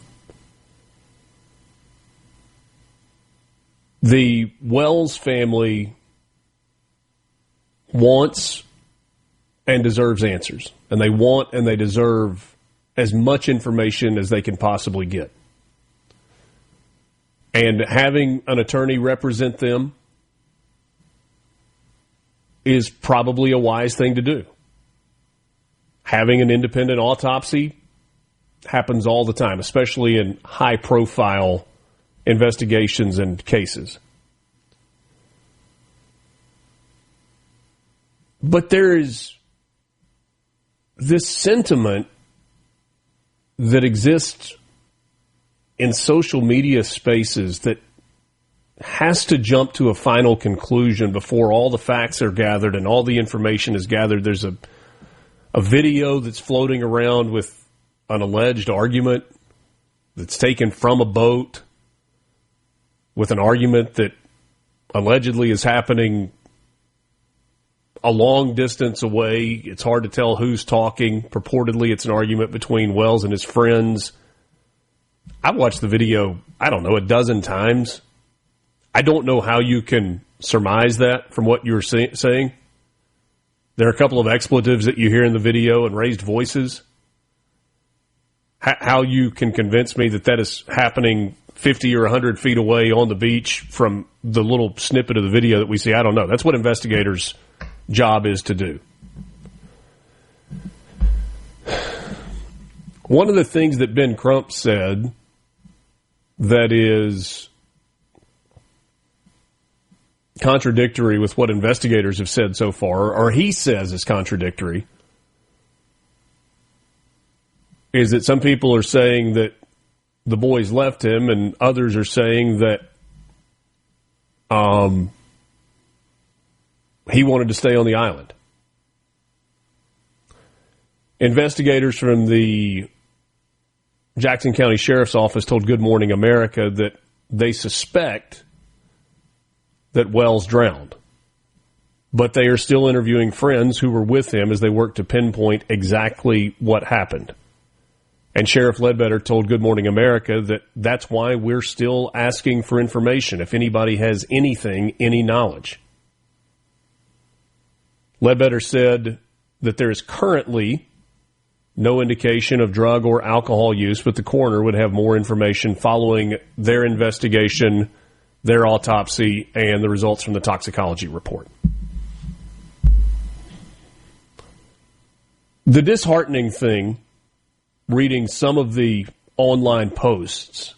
The Wells family wants and deserves answers, and they want and they deserve as much information as they can possibly get. And having an attorney represent them is probably a wise thing to do. Having an independent autopsy happens all the time, especially in high-profile investigations and cases. But there is this sentiment that exists in social media spaces that has to jump to a final conclusion before all the facts are gathered and all the information is gathered. There's a video that's floating around with an alleged argument that's taken from a boat with an argument that allegedly is happening a long distance away. It's hard to tell who's talking. Purportedly, it's an argument between Wells and his friends. I've watched the video, I don't know, a dozen times. I don't know how you can surmise that from what you're saying. There are a couple of expletives that you hear in the video and raised voices. How you can convince me that that is happening 50 or 100 feet away on the beach from the little snippet of the video that we see, I don't know. That's what investigators' job is to do. One of the things that Ben Crump said that is contradictory with what investigators have said so far, or he says is contradictory, is that some people are saying that the boys left him and others are saying that he wanted to stay on the island. Investigators from the Jackson County Sheriff's Office told Good Morning America that they suspect that Wells drowned, but they are still interviewing friends who were with him as they work to pinpoint exactly what happened. And Sheriff Ledbetter told Good Morning America that that's why we're still asking for information, if anybody has anything, any knowledge. Ledbetter said that there is currently no indication of drug or alcohol use, but the coroner would have more information following their investigation, their autopsy, and the results from the toxicology report. The disheartening thing, reading some of the online posts,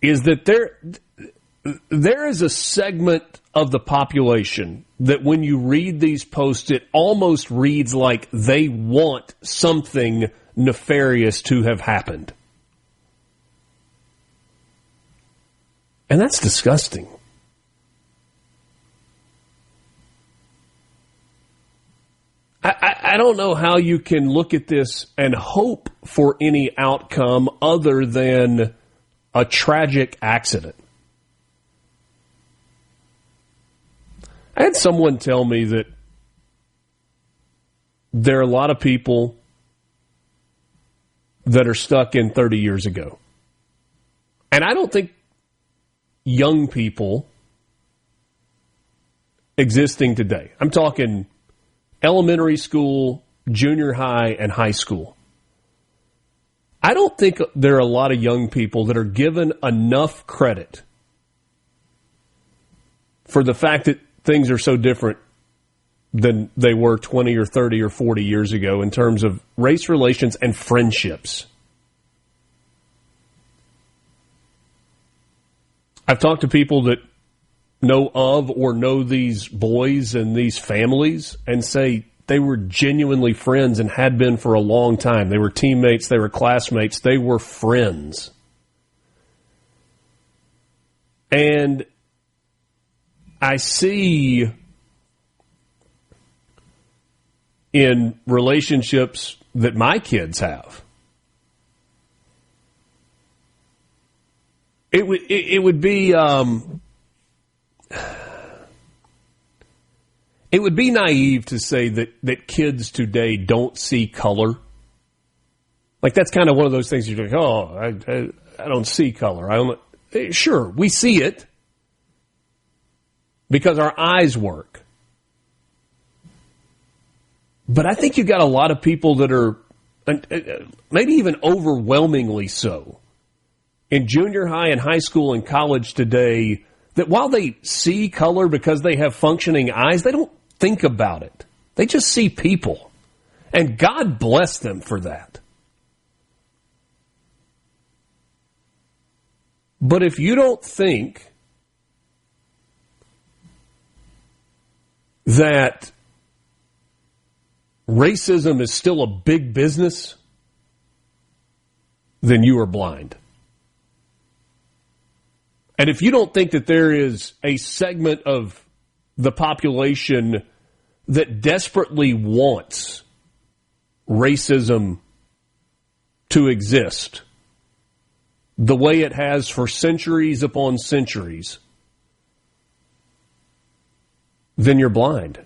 is that there is a segment of the population that when you read these posts, it almost reads like they want something nefarious to have happened. And that's disgusting. I don't know how you can look at this and hope for any outcome other than a tragic accident. I had someone tell me that there are a lot of people that are stuck in 30 years ago. And I don't think young people existing today, I'm talking elementary school, junior high, and high school. I don't think there are a lot of young people that are given enough credit for the fact that things are so different than they were 20 or 30 or 40 years ago in terms of race relations and friendships. I've talked to people that know of or know these boys and these families and say they were genuinely friends and had been for a long time. They were teammates, they were classmates, they were friends. And I see in relationships that my kids have, it would be naive to say that kids today don't see color. Like, that's kind of one of those things you're like, oh, I don't see color. Sure, we see it because our eyes work. But I think you've got a lot of people that are, maybe even overwhelmingly so, in junior high and high school and college today, that while they see color because they have functioning eyes, they don't think about it. They just see people. And God bless them for that. But if you don't think that racism is still a big business, then you are blind. And if you don't think that there is a segment of the population that desperately wants racism to exist the way it has for centuries upon centuries, then you're blind.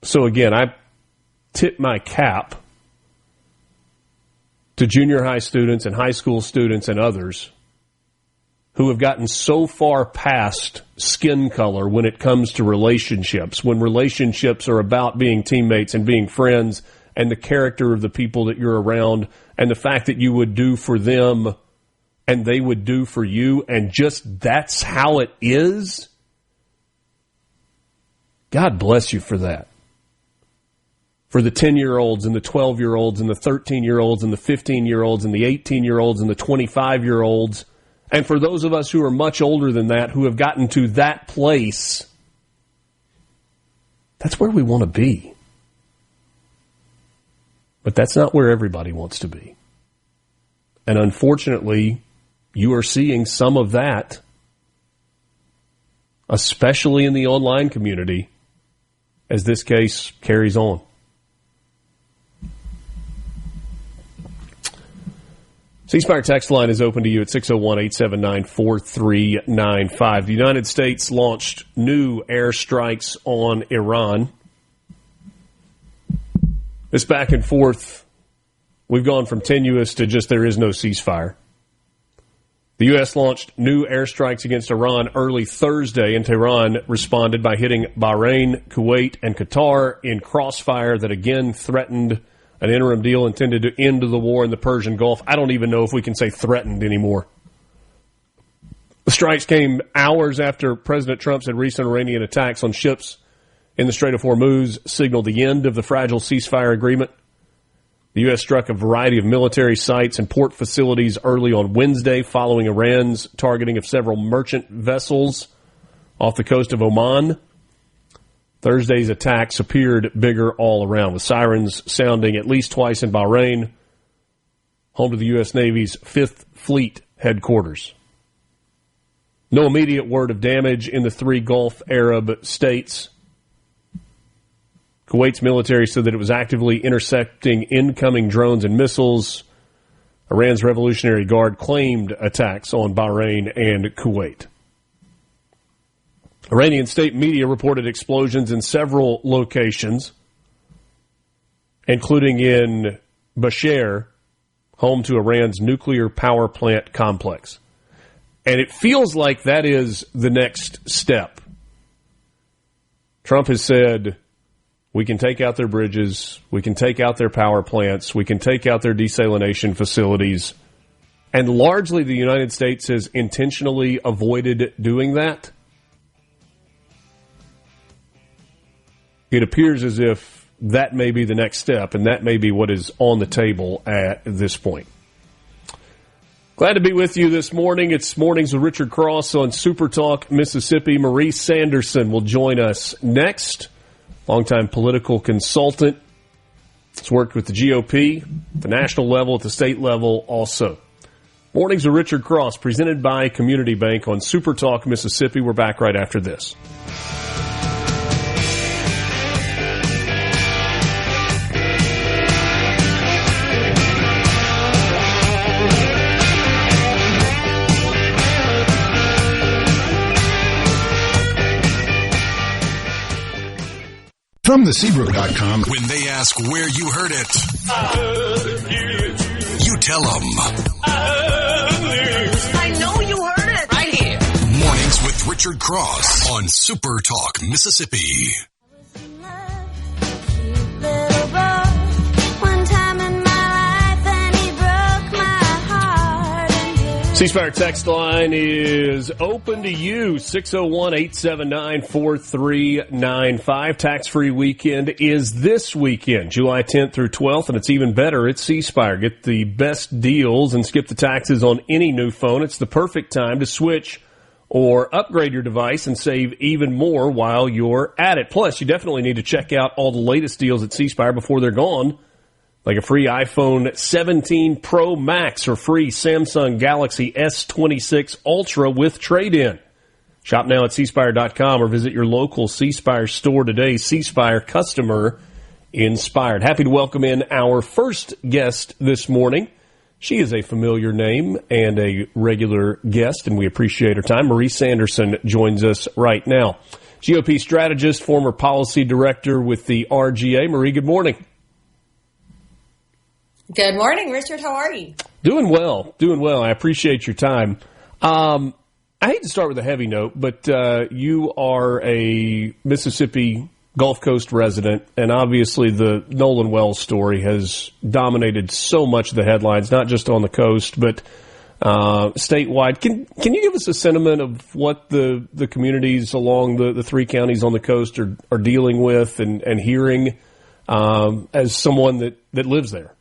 So again, I tip my cap to junior high students and high school students and others who have gotten so far past skin color when it comes to relationships, when relationships are about being teammates and being friends and the character of the people that you're around and the fact that you would do for them and they would do for you, and just that's how it is. God bless you for that. For the 10-year-olds and the 12-year-olds and the 13-year-olds and the 15-year-olds and the 18-year-olds and the 25-year-olds, and for those of us who are much older than that, who have gotten to that place, that's where we want to be. But that's not where everybody wants to be. And unfortunately, you are seeing some of that, especially in the online community, as this case carries on. C-Spire text line is open to you at 601-879-4395. The United States launched new airstrikes on Iran. This back and forth, we've gone from tenuous to just there is no ceasefire. The U.S. launched new airstrikes against Iran early Thursday, and Tehran responded by hitting Bahrain, Kuwait, and Qatar in crossfire that again threatened an interim deal intended to end the war in the Persian Gulf. I don't even know if we can say threatened anymore. The strikes came hours after President Trump said recent Iranian attacks on ships in the Strait of Hormuz signaled the end of the fragile ceasefire agreement. The U.S. struck a variety of military sites and port facilities early on Wednesday following Iran's targeting of several merchant vessels off the coast of Oman. Thursday's attacks appeared bigger all around, with sirens sounding at least twice in Bahrain, home to the U.S. Navy's 5th Fleet headquarters. No immediate word of damage in the 3 Gulf Arab states. Kuwait's military said that it was actively intercepting incoming drones and missiles. Iran's Revolutionary Guard claimed attacks on Bahrain and Kuwait. Iranian state media reported explosions in several locations, including in Bushehr, home to Iran's nuclear power plant complex. And it feels like that is the next step. Trump has said, we can take out their bridges, we can take out their power plants, we can take out their desalination facilities. And largely the United States has intentionally avoided doing that. It appears as if that may be the next step, and that may be what is on the table at this point. Glad to be with you this morning. It's Mornings with Richard Cross on SuperTalk Mississippi. Maurice Sanderson will join us next. Longtime political consultant. Has worked with the GOP, at the national level, at the state level also. Mornings with Richard Cross, presented by Community Bank on SuperTalk Mississippi. We're back right after this. From theseabrook.com. When they ask where you heard it, you tell them. I know you heard it. Right here. Mornings with Richard Cross on Super Talk, Mississippi. C-Spire text line is open to you, 601-879-4395. Tax-free weekend is this weekend, July 10th through 12th, and it's even better at C-Spire. Get the best deals and skip the taxes on any new phone. It's the perfect time to switch or upgrade your device and save even more while you're at it. Plus, you definitely need to check out all the latest deals at C-Spire before they're gone. like a free iPhone 17 Pro Max or free Samsung Galaxy S26 Ultra with trade-in. Shop now at cspire.com or visit your local C Spire store today. C Spire, customer inspired. Happy to welcome in our first guest this morning. She is a familiar name and a regular guest, and we appreciate her time. Marie Sanderson joins us right now. GOP strategist, former policy director with the RGA. Marie, good morning. Good morning, Richard. How are you? Doing well. I appreciate your time. I hate to start with a heavy note, but you are a Mississippi Gulf Coast resident, and obviously the Nolan Wells story has dominated so much of the headlines, not just on the coast, but statewide. Can you give us a sentiment of what the communities along the three counties on the coast are dealing with and hearing as someone that lives there?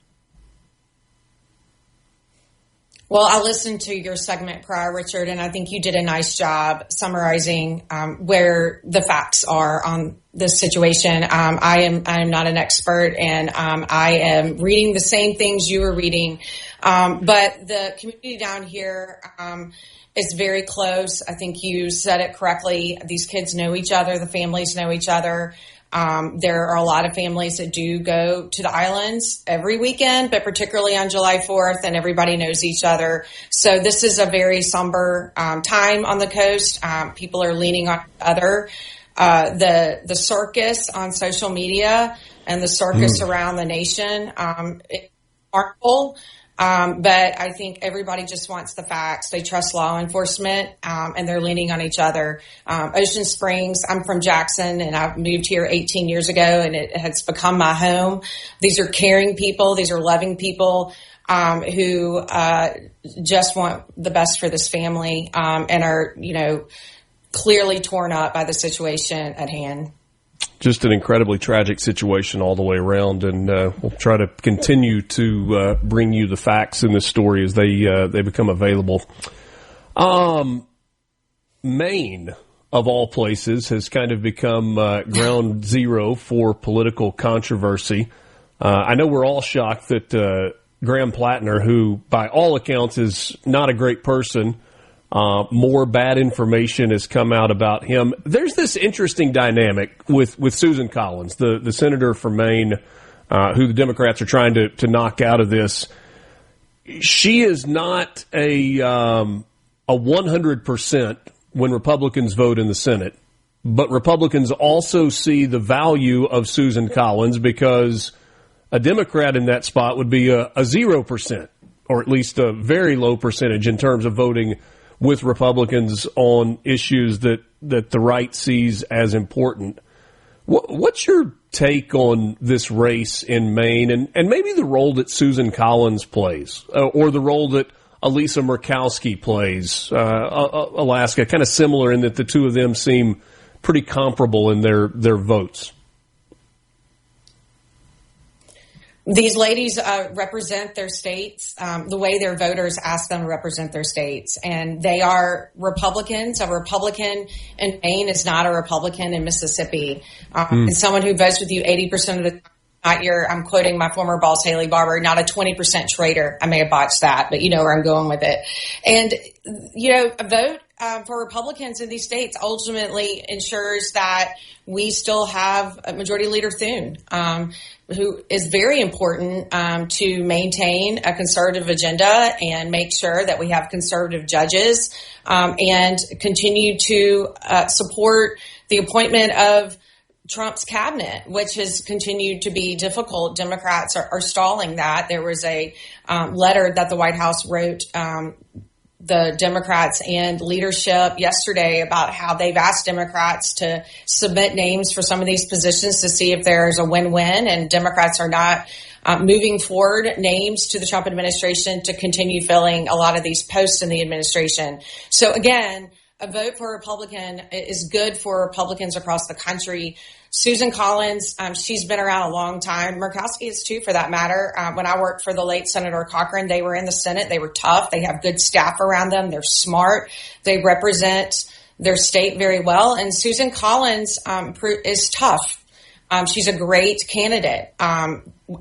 Well, I listened to your segment prior, Richard, and I think you did a nice job summarizing where the facts are on this situation. I am not an expert, and I am reading the same things you were reading. But the community down here is very close. I think you said it correctly. These kids know each other. The families know each other. There are a lot of families that do go to the islands every weekend, but particularly on July 4th, and everybody knows each other. So this is a very somber time on the coast. People are leaning on each other. The circus on social media and the circus around the nation is harmful. But I think everybody just wants the facts. They trust law enforcement, and they're leaning on each other. Ocean Springs, I'm from Jackson, and I've moved here 18 years ago, and it has become my home. These are caring people. These are loving people who just want the best for this family and are, clearly torn up by the situation at hand. Just an incredibly tragic situation all the way around, and we'll try to continue to bring you the facts in this story as they become available. Maine, of all places, has kind of become ground zero for political controversy. I know we're all shocked that Graham Plattner, who by all accounts is not a great person, more bad information has come out about him. There's this interesting dynamic with Susan Collins, the senator from Maine, who the Democrats are trying to knock out of this. She is not a 100% when Republicans vote in the Senate, but Republicans also see the value of Susan Collins because a Democrat in that spot would be a 0%, or at least a very low percentage in terms of voting with Republicans on issues that the right sees as important. What's your take on this race in Maine and maybe the role that Susan Collins plays or the role that Elisa Murkowski plays, Alaska, kind of similar in that the two of them seem pretty comparable in their votes? These ladies represent their states the way their voters ask them to represent their states. And they are Republicans. A Republican in Maine is not a Republican in Mississippi. And someone who votes with you 80% of the time, I'm quoting my former boss, Haley Barber, not a 20% traitor. I may have botched that, but you know where I'm going with it. And, a vote for Republicans in these states ultimately ensures that we still have Majority Leader Thune, who is very important to maintain a conservative agenda and make sure that we have conservative judges and continue to support the appointment of Trump's cabinet, which has continued to be difficult. Democrats are stalling that. There was a letter that the White House wrote the Democrats and leadership yesterday about how they've asked Democrats to submit names for some of these positions to see if there's a win-win, and Democrats are not moving forward names to the Trump administration to continue filling a lot of these posts in the administration. So again, a vote for a Republican is good for Republicans across the country. Susan Collins, she's been around a long time. Murkowski is too, for that matter. When I worked for the late Senator Cochran, they were in the Senate. They were tough. They have good staff around them. They're smart. They represent their state very well. And Susan Collins is tough. She's a great candidate.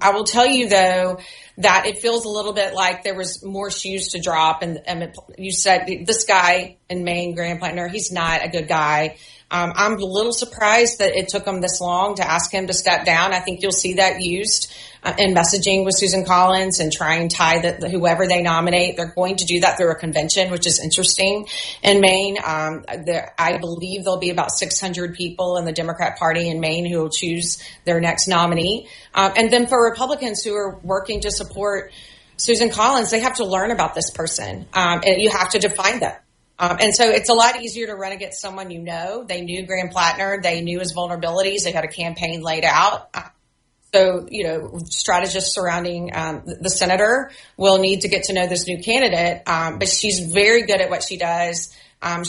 I will tell you, though, that it feels a little bit like there was more shoes to drop. And you said this guy in Maine, Graham Plattner, he's not a good guy. I'm a little surprised that it took him this long to ask him to step down. I think you'll see that used in messaging with Susan Collins and try and tie whoever they nominate. They're going to do that through a convention, which is interesting in Maine. I believe there'll be about 600 people in the Democrat Party in Maine who will choose their next nominee. And then for Republicans who are working to support Susan Collins, they have to learn about this person. And you have to define them. And so it's a lot easier to run against someone you know. They knew Graham Plattner. They knew his vulnerabilities. They had a campaign laid out. So, strategists surrounding the senator will need to get to know this new candidate. But she's very good at what she does.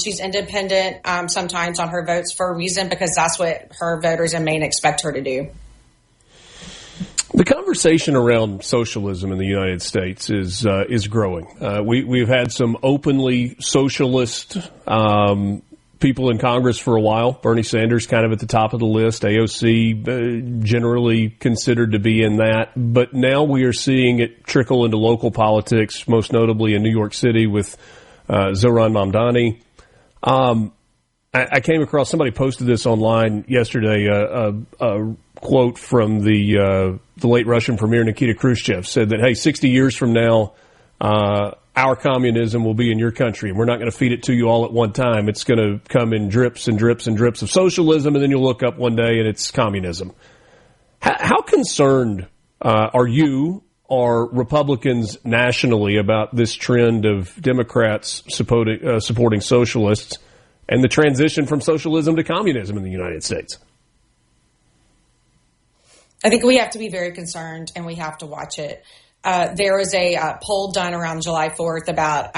She's independent sometimes on her votes for a reason, because that's what her voters in Maine expect her to do. The conversation around socialism in the United States is growing. We've had some openly socialist people in Congress for a while. Bernie Sanders kind of at the top of the list. AOC generally considered to be in that. But now we are seeing it trickle into local politics, most notably in New York City with Zohran Mamdani. I came across, somebody posted this online yesterday, a quote from the late Russian premier Nikita Khrushchev, said that, hey, 60 years from now, our communism will be in your country, and we're not going to feed it to you all at one time. It's going to come in drips and drips and drips of socialism, and then you'll look up one day and it's communism. How concerned are you or Republicans nationally about this trend of Democrats supporting socialists and the transition from socialism to communism in the United States? I think we have to be very concerned, and we have to watch it. There was a poll done around July 4th about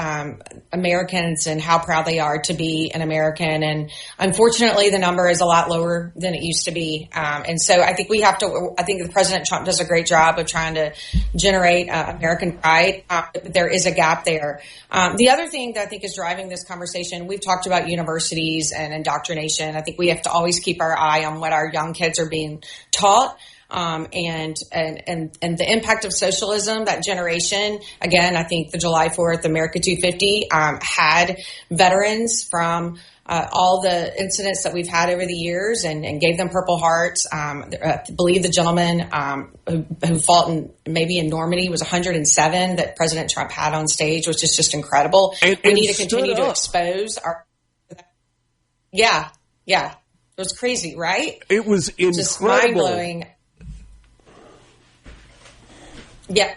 Americans and how proud they are to be an American. And unfortunately, the number is a lot lower than it used to be. And so I think I think President Trump does a great job of trying to generate American pride. But there is a gap there. The other thing that I think is driving this conversation, we've talked about universities and indoctrination. I think we have to always keep our eye on what our young kids are being taught. And the impact of socialism, that generation. Again, I think the July 4th America 250 had veterans from all the incidents that we've had over the years and gave them Purple Hearts. I believe the gentleman who fought in Normandy was 107 that President Trump had on stage, which is just incredible. We need to continue to expose our. Yeah. It was crazy, right? It was incredible. Just mind-blowing. Yeah,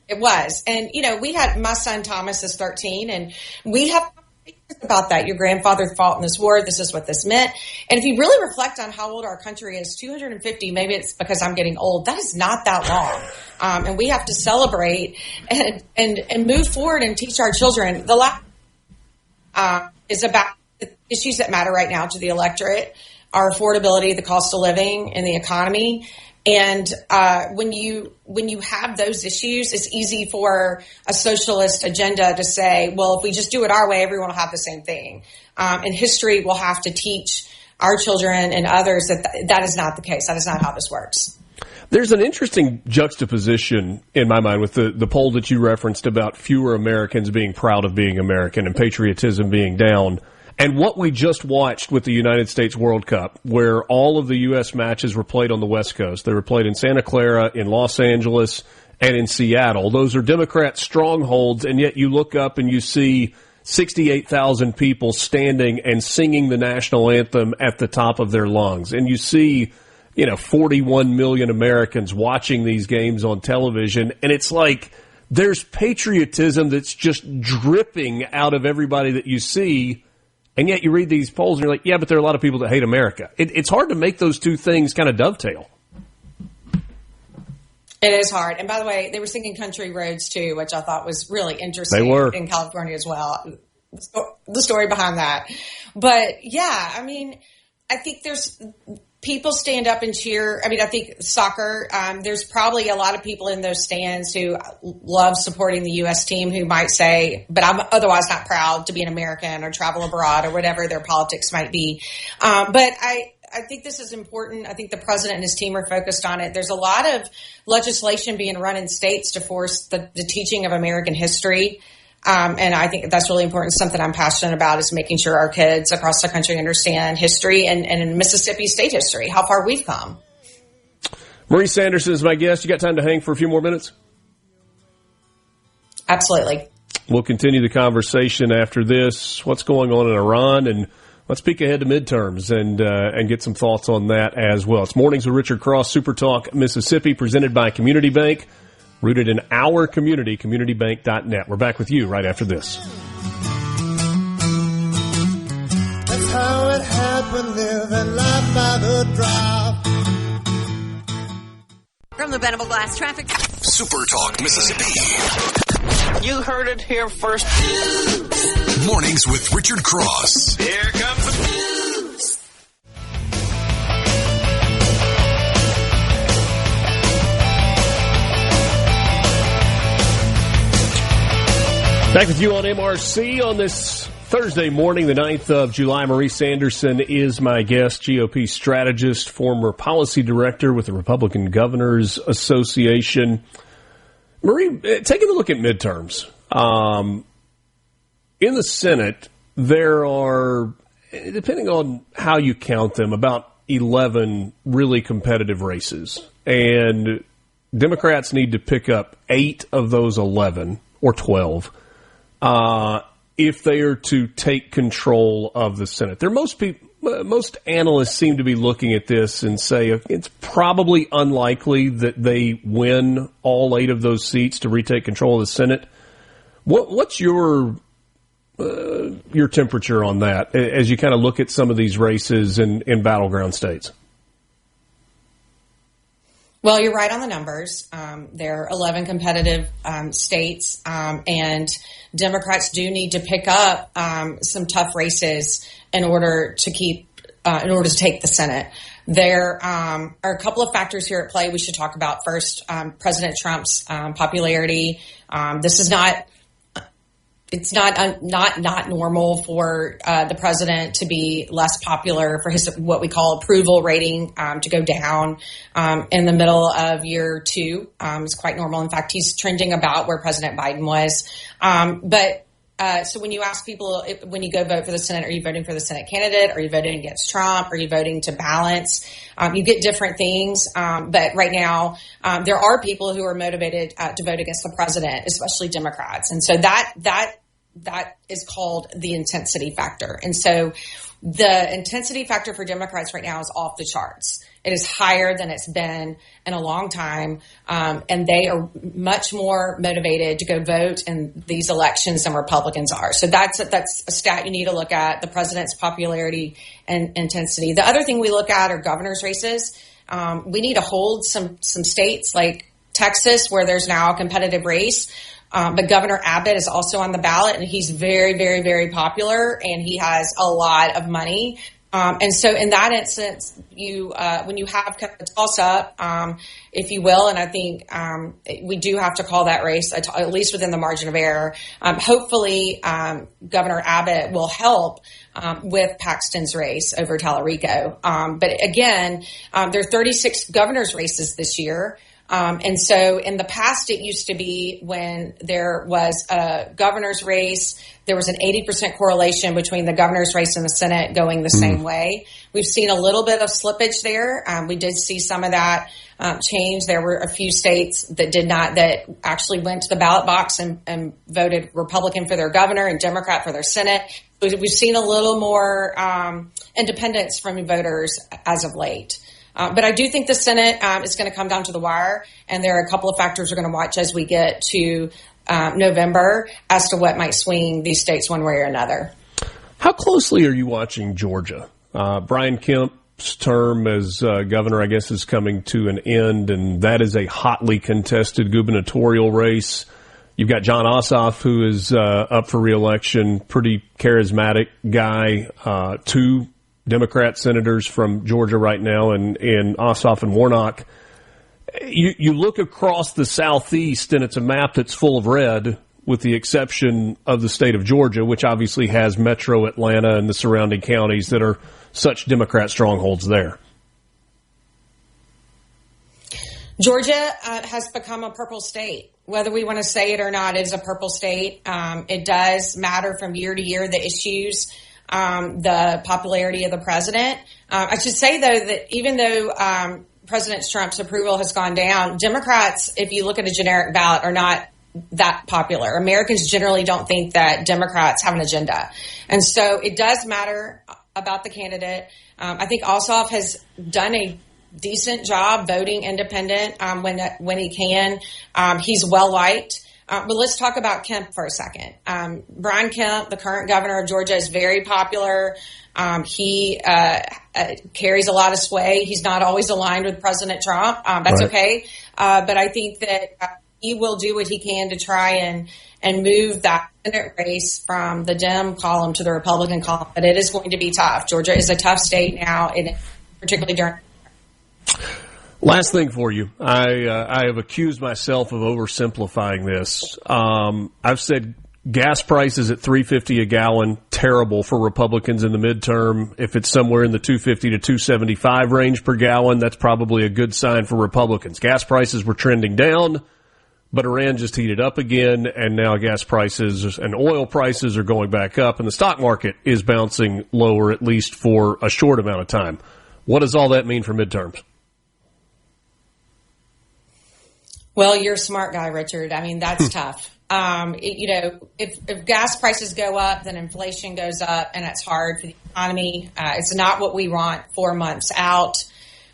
it was. And, we had my son Thomas is 13, and we have conversations about that. Your grandfather fought in this war. This is what this meant. And if you really reflect on how old our country is, 250, maybe it's because I'm getting old. That is not that long. And we have to celebrate and move forward and teach our children. The last is about the issues that matter right now to the electorate, our affordability, the cost of living, and the economy. And when you have those issues, it's easy for a socialist agenda to say, well, if we just do it our way, everyone will have the same thing. And history will have to teach our children and others that is not the case. That is not how this works. There's an interesting juxtaposition in my mind with the poll that you referenced about fewer Americans being proud of being American and patriotism being down. And what we just watched with the United States World Cup, where all of the U.S. matches were played on the West Coast. They were played in Santa Clara, in Los Angeles, and in Seattle. Those are Democrat strongholds, and yet you look up and you see 68,000 people standing and singing the national anthem at the top of their lungs. And you see, 41 million Americans watching these games on television, and it's like there's patriotism that's just dripping out of everybody that you see. And yet you read these polls and you're like, yeah, but there are a lot of people that hate America. It's hard to make those two things kind of dovetail. It is hard. And by the way, they were singing Country Roads too, which I thought was really interesting. They were. In California as well. The story behind that. But yeah, I think there's people stand up and cheer. I think soccer, there's probably a lot of people in those stands who love supporting the U.S. team who might say, but I'm otherwise not proud to be an American or travel abroad or whatever their politics might be. But I think this is important. I think the president and his team are focused on it. There's a lot of legislation being run in states to force the teaching of American history. And I think that's really important. Something I'm passionate about is making sure our kids across the country understand history and in Mississippi state history, how far we've come. Marie Sanderson is my guest. You got time to hang for a few more minutes? Absolutely. We'll continue the conversation after this. What's going on in Iran? And let's peek ahead to midterms and get some thoughts on that as well. It's Mornings with Richard Cross, Super Talk Mississippi, presented by Community Bank. Rooted in our community, communitybank.net. We're back with you right after this. That's how it happened, living life by the drive. From the Benable Glass Traffic. Super Talk Mississippi. You heard it here first. Mornings with Richard Cross. Here comes the news. Back with you on MRC on this Thursday morning, the 9th of July. Marie Sanderson is my guest, GOP strategist, former policy director with the Republican Governors Association. Marie, taking a look at midterms. In the Senate, there are, depending on how you count them, about 11 really competitive races. And Democrats need to pick up 8 of those 11, or 12, if they are to take control of the Senate. Most analysts seem to be looking at this and say it's probably unlikely that they win all 8 of those seats to retake control of the Senate. What's your temperature on that as you kind of look at some of these races in battleground states? Well, you're right on the numbers. There are 11 competitive states, and Democrats do need to pick up some tough races in order to take the Senate. There are a couple of factors here at play we should talk about. First, President Trump's popularity. This is not. It's not normal for the president to be less popular, for his what we call approval rating to go down in the middle of year 2. It's quite normal. In fact, he's trending about where President Biden was. So when you ask people, when you go vote for the Senate, are you voting for the Senate candidate? Are you voting against Trump? Are you voting to balance? You get different things. But right now, there are people who are motivated to vote against the president, especially Democrats. And so that is called the intensity factor. And so the intensity factor for Democrats right now is off the charts. It is higher than it's been in a long time. And they are much more motivated to go vote in these elections than Republicans are. So that's a stat you need to look at, the president's popularity and intensity. The other thing we look at are governor's races. We need to hold some states like Texas, where there's now a competitive race. But Governor Abbott is also on the ballot, and he's very, very, very popular, and he has a lot of money. And so in that instance, when you have kind of a toss-up, if you will, and I think we do have to call that race, at least within the margin of error, hopefully Governor Abbott will help with Paxton's race over Tallarico. But again, there are 36 governor's races this year. And so in the past, it used to be when there was a governor's race, there was an 80% correlation between the governor's race and the Senate going the same way. We've seen a little bit of slippage there. We did see some of that change. There were a few states that actually went to the ballot box and voted Republican for their governor and Democrat for their Senate. We've seen a little more independence from voters as of late. But I do think the Senate is going to come down to the wire, and there are a couple of factors we're going to watch as we get to November as to what might swing these states one way or another. How closely are you watching Georgia? Brian Kemp's term as governor, I guess, is coming to an end, and that is a hotly contested gubernatorial race. You've got John Ossoff, who is up for re-election, pretty charismatic guy, 2 Democrat senators from Georgia right now, and Ossoff and Warnock. You look across the Southeast, and it's a map that's full of red. with the exception of the state of Georgia, which obviously has metro Atlanta and the surrounding counties that are such Democrat strongholds there. Georgia has become a purple state. Whether we want to say it or not, it is a purple state. It does matter from year to year, the issues, the popularity of the president. I should say, though, that even though President Trump's approval has gone down, Democrats, if you look at a generic ballot, are not that popular. Americans generally don't think that Democrats have an agenda. And so it does matter about the candidate. I think Ossoff has done a decent job voting independent when he can. He's well liked. But let's talk about Kemp for a second. Brian Kemp, the current governor of Georgia, is very popular. He carries a lot of sway. He's not always aligned with President Trump. That's right. Okay. But I think that he will do what he can to try and move that Senate race from the Dem column to the Republican column. But it is going to be tough. Georgia is a tough state now, particularly during. Last thing for you. I have accused myself of oversimplifying this. I've said gas prices at $3.50 a gallon, terrible for Republicans in the midterm. If it's somewhere in the $2.50 to $2.75 range per gallon, that's probably a good sign for Republicans. Gas prices were trending down, but Iran just heated up again, and now gas prices and oil prices are going back up, and the stock market is bouncing lower, at least for a short amount of time. What does all that mean for midterms? Well, you're a smart guy, Richard. I mean, that's tough. If gas prices go up, then inflation goes up, and it's hard for the economy. It's not what we want 4 months out.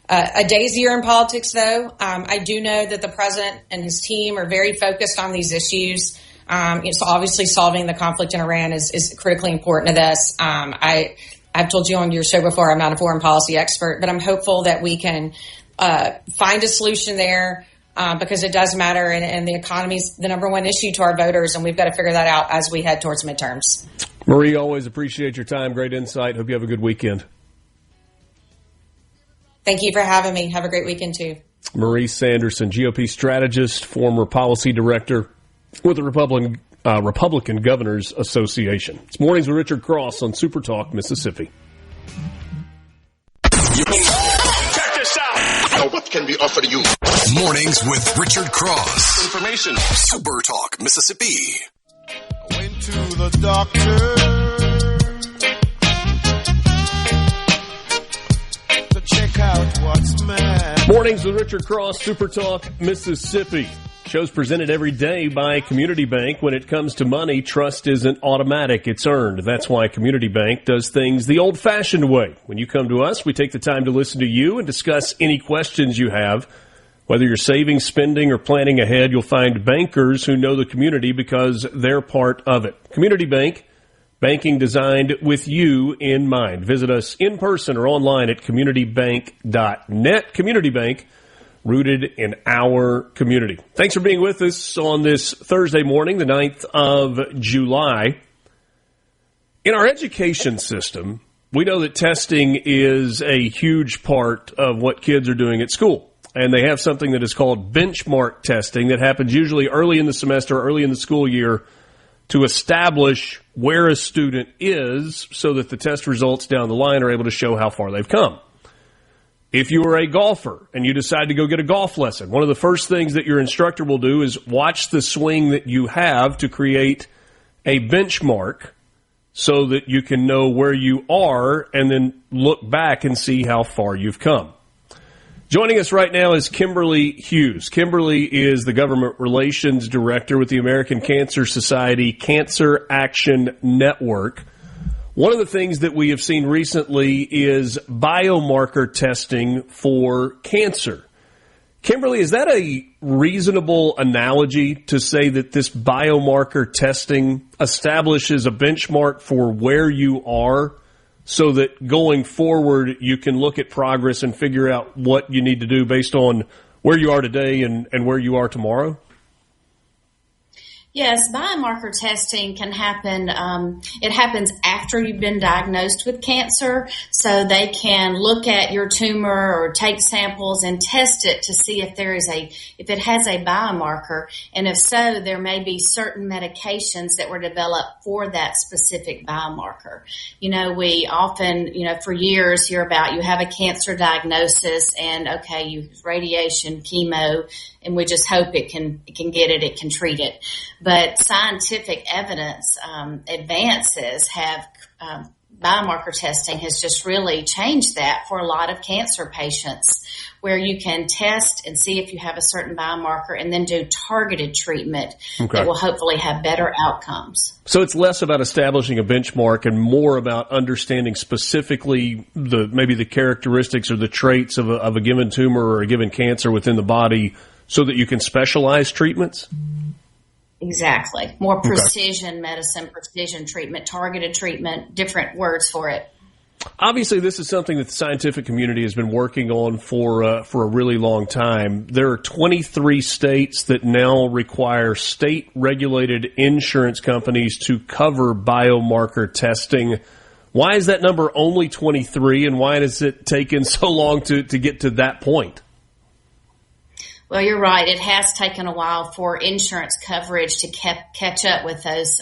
A day's year in politics, though. I do know that the president and his team are very focused on these issues. So obviously solving the conflict in Iran is critically important to this. I've told you on your show before, I'm not a foreign policy expert, but I'm hopeful that we can find a solution there. Because it does matter, and the economy is the number one issue to our voters, and we've got to figure that out as we head towards midterms. Marie, always appreciate your time. Great insight. Hope you have a good weekend. Thank you for having me. Have a great weekend, too. Marie Sanderson, GOP strategist, former policy director with the Republican Governors Association. It's Mornings with Richard Cross on SuperTalk, Mississippi. What can be offered to you? Mornings with Richard Cross. Information. Super Talk, Mississippi. Went to the doctor to check out what's mad. Mornings with Richard Cross, Super Talk, Mississippi. Show's presented every day by Community Bank. When it comes to money, trust isn't automatic, it's earned. That's why Community Bank does things the old-fashioned way. When you come to us, we take the time to listen to you and discuss any questions you have. Whether you're saving, spending, or planning ahead, you'll find bankers who know the community because they're part of it. Community Bank, banking designed with you in mind. Visit us in person or online at communitybank.net. Community Bank, rooted in our community. Thanks for being with us on this Thursday morning, the 9th of July. In our education system, we know that testing is a huge part of what kids are doing at school. And they have something that is called benchmark testing that happens usually early in the semester, early in the school year, to establish where a student is so that the test results down the line are able to show how far they've come. If you are a golfer and you decide to go get a golf lesson, one of the first things that your instructor will do is watch the swing that you have to create a benchmark so that you can know where you are and then look back and see how far you've come. Joining us right now is Kimberly Hughes. Kimberly is the Government Relations Director with the American Cancer Society Cancer Action Network. One of the things that we have seen recently is biomarker testing for cancer. Kimberly, is that a reasonable analogy to say that this biomarker testing establishes a benchmark for where you are so that going forward you can look at progress and figure out what you need to do based on where you are today and where you are tomorrow? Yes, biomarker testing can happen. It happens after you've been diagnosed with cancer, so they can look at your tumor or take samples and test it to see if if it has a biomarker, and if so, there may be certain medications that were developed for that specific biomarker. We often, for years hear about you have a cancer diagnosis and okay, you have radiation, chemo, and we just hope it can treat it. But scientific evidence advances have biomarker testing has just really changed that for a lot of cancer patients, where you can test and see if you have a certain biomarker and then do targeted treatment that will hopefully have better outcomes. So it's less about establishing a benchmark and more about understanding specifically maybe the characteristics or the traits of a given tumor or a given cancer within the body so that you can specialize treatments? Exactly. More precision medicine, precision treatment, targeted treatment, different words for it. Obviously, this is something that the scientific community has been working on for a really long time. There are 23 states that now require state-regulated insurance companies to cover biomarker testing. Why is that number only 23, and why has it taken so long to get to that point? Well, you're right. It has taken a while for insurance coverage to catch up with those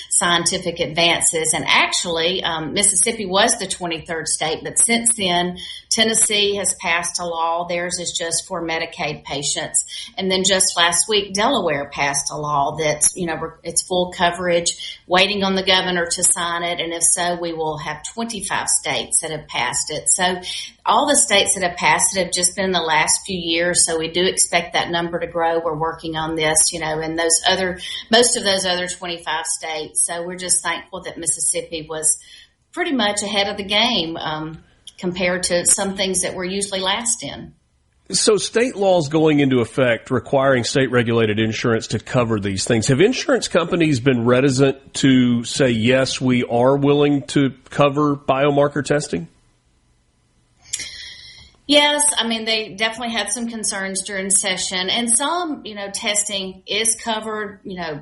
scientific advances. And actually, Mississippi was the 23rd state, but since then, Tennessee has passed a law. Theirs is just for Medicaid patients. And then just last week, Delaware passed a law that's, it's full coverage, waiting on the governor to sign it. And if so, we will have 25 states that have passed it. So all the states that have passed it have just been in the last few years. So we do expect that number to grow. We're working on this, in most of those other 25 states. So we're just thankful that Mississippi was pretty much ahead of the game, compared to some things that we're usually last in. So state laws going into effect requiring state-regulated insurance to cover these things. Have insurance companies been reticent to say, yes, we are willing to cover biomarker testing? Yes, they definitely had some concerns during session, and some, testing is covered,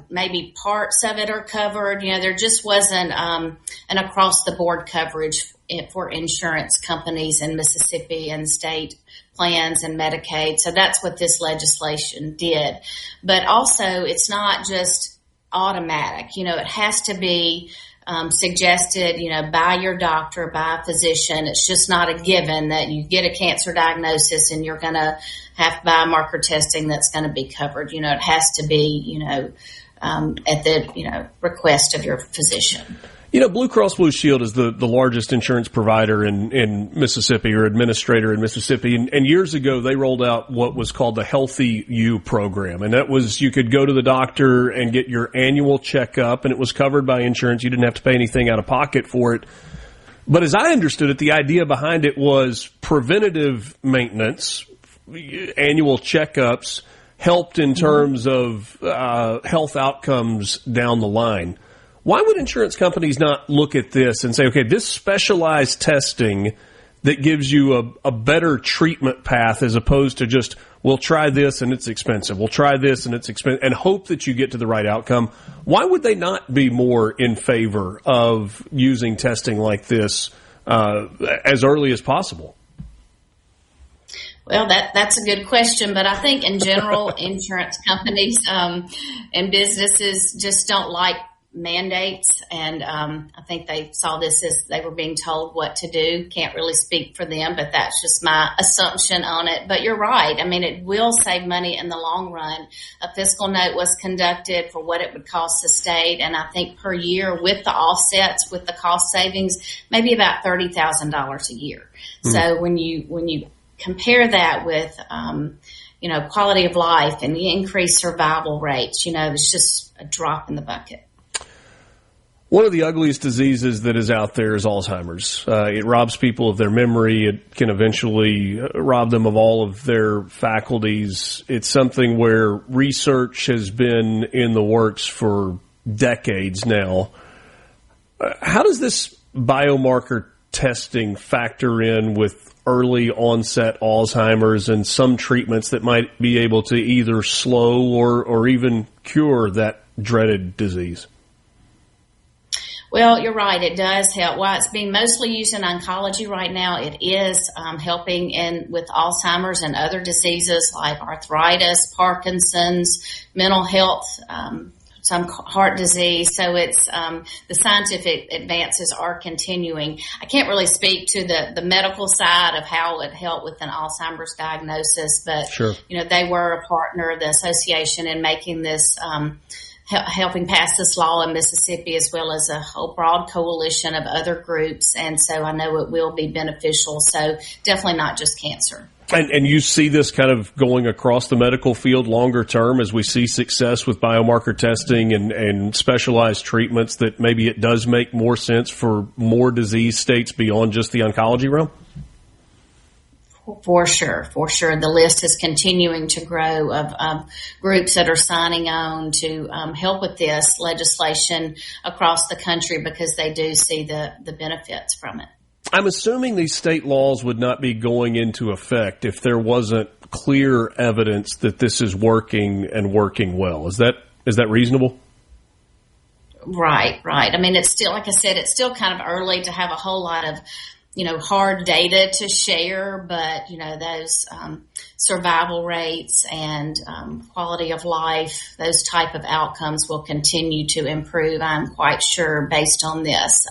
maybe parts of it are covered. There just wasn't an across-the-board coverage for insurance companies in Mississippi and state plans and Medicaid. So that's what this legislation did. But also, it's not just automatic. It has to be suggested, by your doctor, by a physician. It's just not a given that you get a cancer diagnosis and you're going to have biomarker testing that's going to be covered. It has to be, at the, request of your physician. Blue Cross Blue Shield is the largest insurance provider in Mississippi, or administrator in Mississippi. And years ago, they rolled out what was called the Healthy You program. And that was, you could go to the doctor and get your annual checkup, and it was covered by insurance. You didn't have to pay anything out of pocket for it. But as I understood it, the idea behind it was preventative maintenance, annual checkups, helped in terms of health outcomes down the line. Why would insurance companies not look at this and say, okay, this specialized testing that gives you a better treatment path, as opposed to just, we'll try this and it's expensive, we'll try this and it's expensive, and hope that you get to the right outcome? Why would they not be more in favor of using testing like this as early as possible? Well, that's a good question, but I think in general, insurance companies and businesses just don't like mandates, and I think they saw this as they were being told what to do. Can't really speak for them, but that's just my assumption on it. But you're right. It will save money in the long run. A fiscal note was conducted for what it would cost the state, and I think per year with the offsets, with the cost savings, maybe about $30,000 a year. So when you compare that with quality of life and the increased survival rates, it's just a drop in the bucket. One of the ugliest diseases that is out there is Alzheimer's. It robs people of their memory. It can eventually rob them of all of their faculties. It's something where research has been in the works for decades now. How does this biomarker testing factor in with early onset Alzheimer's and some treatments that might be able to either slow or even cure that dreaded disease? Well, you're right. It does help. While it's being mostly used in oncology right now, it is helping with Alzheimer's and other diseases like arthritis, Parkinson's, mental health, some heart disease. So it's the scientific advances are continuing. I can't really speak to the medical side of how it helped with an Alzheimer's diagnosis, but sure. They were a partner of the association in making this helping pass this law in Mississippi, as well as a whole broad coalition of other groups. And so I know it will be beneficial. So definitely not just cancer. And you see this kind of going across the medical field longer term as we see success with biomarker testing and specialized treatments, that maybe it does make more sense for more disease states beyond just the oncology realm? For sure. The list is continuing to grow of groups that are signing on to help with this legislation across the country because they do see the benefits from it. I'm assuming these state laws would not be going into effect if there wasn't clear evidence that this is working and working well. Is that reasonable? Right. I mean, it's still, like I said, it's still kind of early to have a whole lot of hard data to share, but, those survival rates and quality of life, those type of outcomes will continue to improve, I'm quite sure, based on this.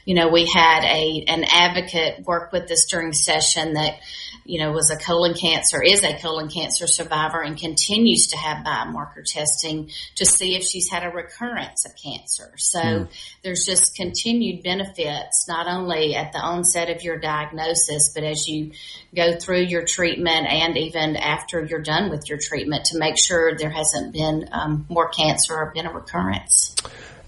We had an advocate work with us during session that, is a colon cancer survivor and continues to have biomarker testing to see if she's had a recurrence of cancer. So there's just continued benefits, not only at the onset of your diagnosis, but as you go through your treatment and even after you're done with your treatment, to make sure there hasn't been more cancer or been a recurrence.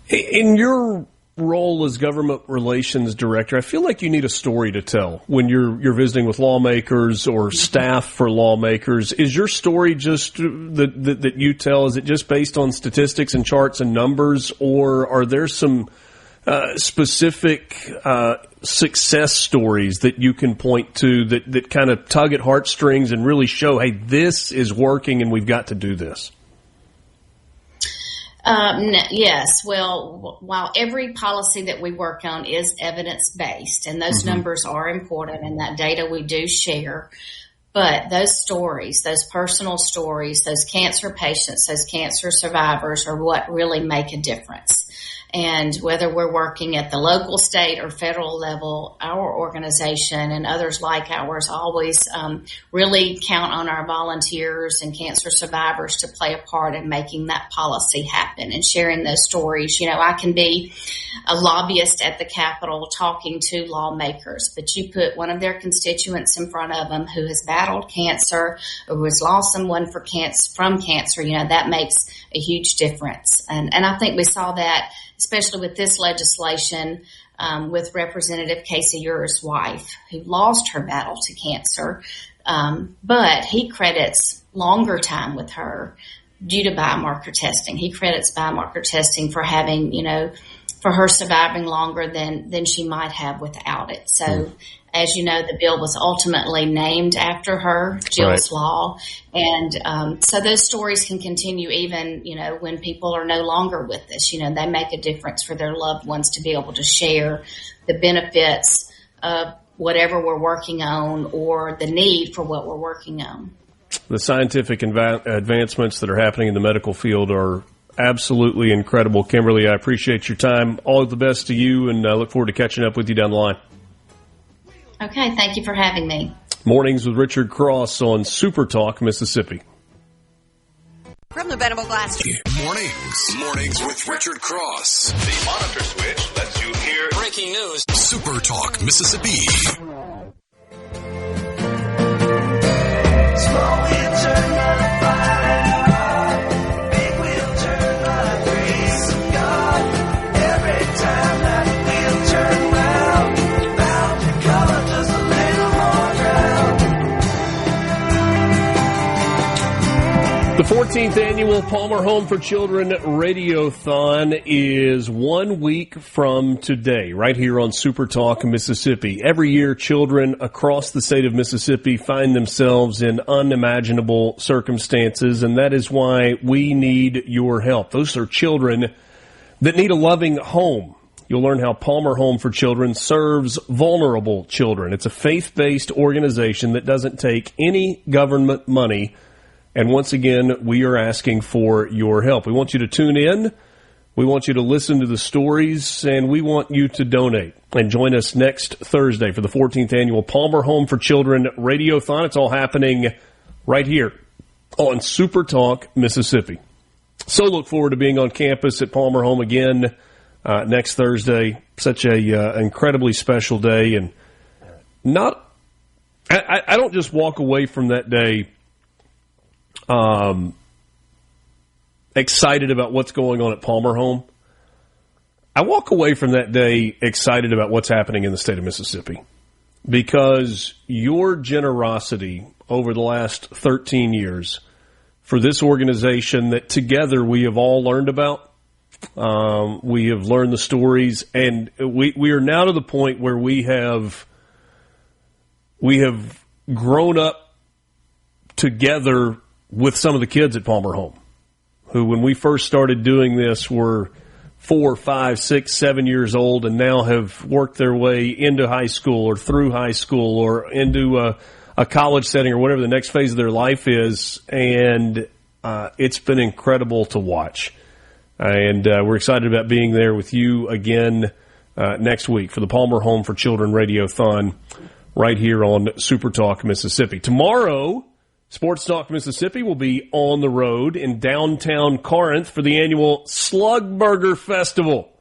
In your role as government relations director, I feel like you need a story to tell when you're visiting with lawmakers or staff for lawmakers. Is your story just that you tell, is it just based on statistics and charts and numbers, or are there some specific success stories that you can point to that kind of tug at heartstrings and really show, hey, this is working and we've got to do this? Yes. Well, while every policy that we work on is evidence-based, and those numbers are important and that data we do share, but those stories, those personal stories, those cancer patients, those cancer survivors are what really make a difference. And whether we're working at the local, state, or federal level, our organization and others like ours always really count on our volunteers and cancer survivors to play a part in making that policy happen and sharing those stories. I can be a lobbyist at the Capitol talking to lawmakers, but you put one of their constituents in front of them who has battled cancer or who has lost someone from cancer, that makes a huge difference. And I think we saw that especially with this legislation, with Representative Casey Ur's wife, who lost her battle to cancer. But he credits longer time with her due to biomarker testing. He credits biomarker testing for having, for her surviving longer than she might have without it. So, as you know, the bill was ultimately named after her, Jill's Law. And so those stories can continue even, when people are no longer with us. They make a difference for their loved ones to be able to share the benefits of whatever we're working on or the need for what we're working on. The scientific advancements that are happening in the medical field are absolutely incredible. Kimberly, I appreciate your time. All the best to you, and I look forward to catching up with you down the line. Okay, thank you for having me. Mornings with Richard Cross on SuperTalk, Mississippi. From the Bendable Glass. Mornings with Richard Cross. The monitor switch lets you hear breaking news. SuperTalk, Mississippi. Small wheel turn on a fire, big wheel turn on a grace of God. Every time that wheel turn round, bound to color just a little more ground. The 14th annual Palmer Home for Children Radiothon is 1 week from today, right here on SuperTalk, Mississippi. Every year, children across the state of Mississippi find themselves in unimaginable circumstances, and that is why we need your help. Those are children that need a loving home. You'll learn how Palmer Home for Children serves vulnerable children. It's a faith-based organization that doesn't take any government money. And once again, we are asking for your help. We want you to tune in. We want you to listen to the stories, and we want you to donate. And join us next Thursday for the 14th annual Palmer Home for Children Radiothon. It's all happening right here on SuperTalk, Mississippi. So look forward to being on campus at Palmer Home again next Thursday. Such a incredibly special day. And I don't just walk away from that day excited about what's going on at Palmer Home. I walk away from that day excited about what's happening in the state of Mississippi, because your generosity over the last 13 years for this organization that together we have all learned about, we have learned the stories, and we are now to the point where we have grown up together with some of the kids at Palmer Home, who, when we first started doing this, were 4, 5, 6, 7 years old, and now have worked their way into high school or through high school or into a college setting or whatever the next phase of their life is. And it's been incredible to watch. And we're excited about being there with you again next week for the Palmer Home for Children Radiothon right here on SuperTalk, Mississippi. Tomorrow, Sports Talk Mississippi will be on the road in downtown Corinth for the annual Slug Burger Festival.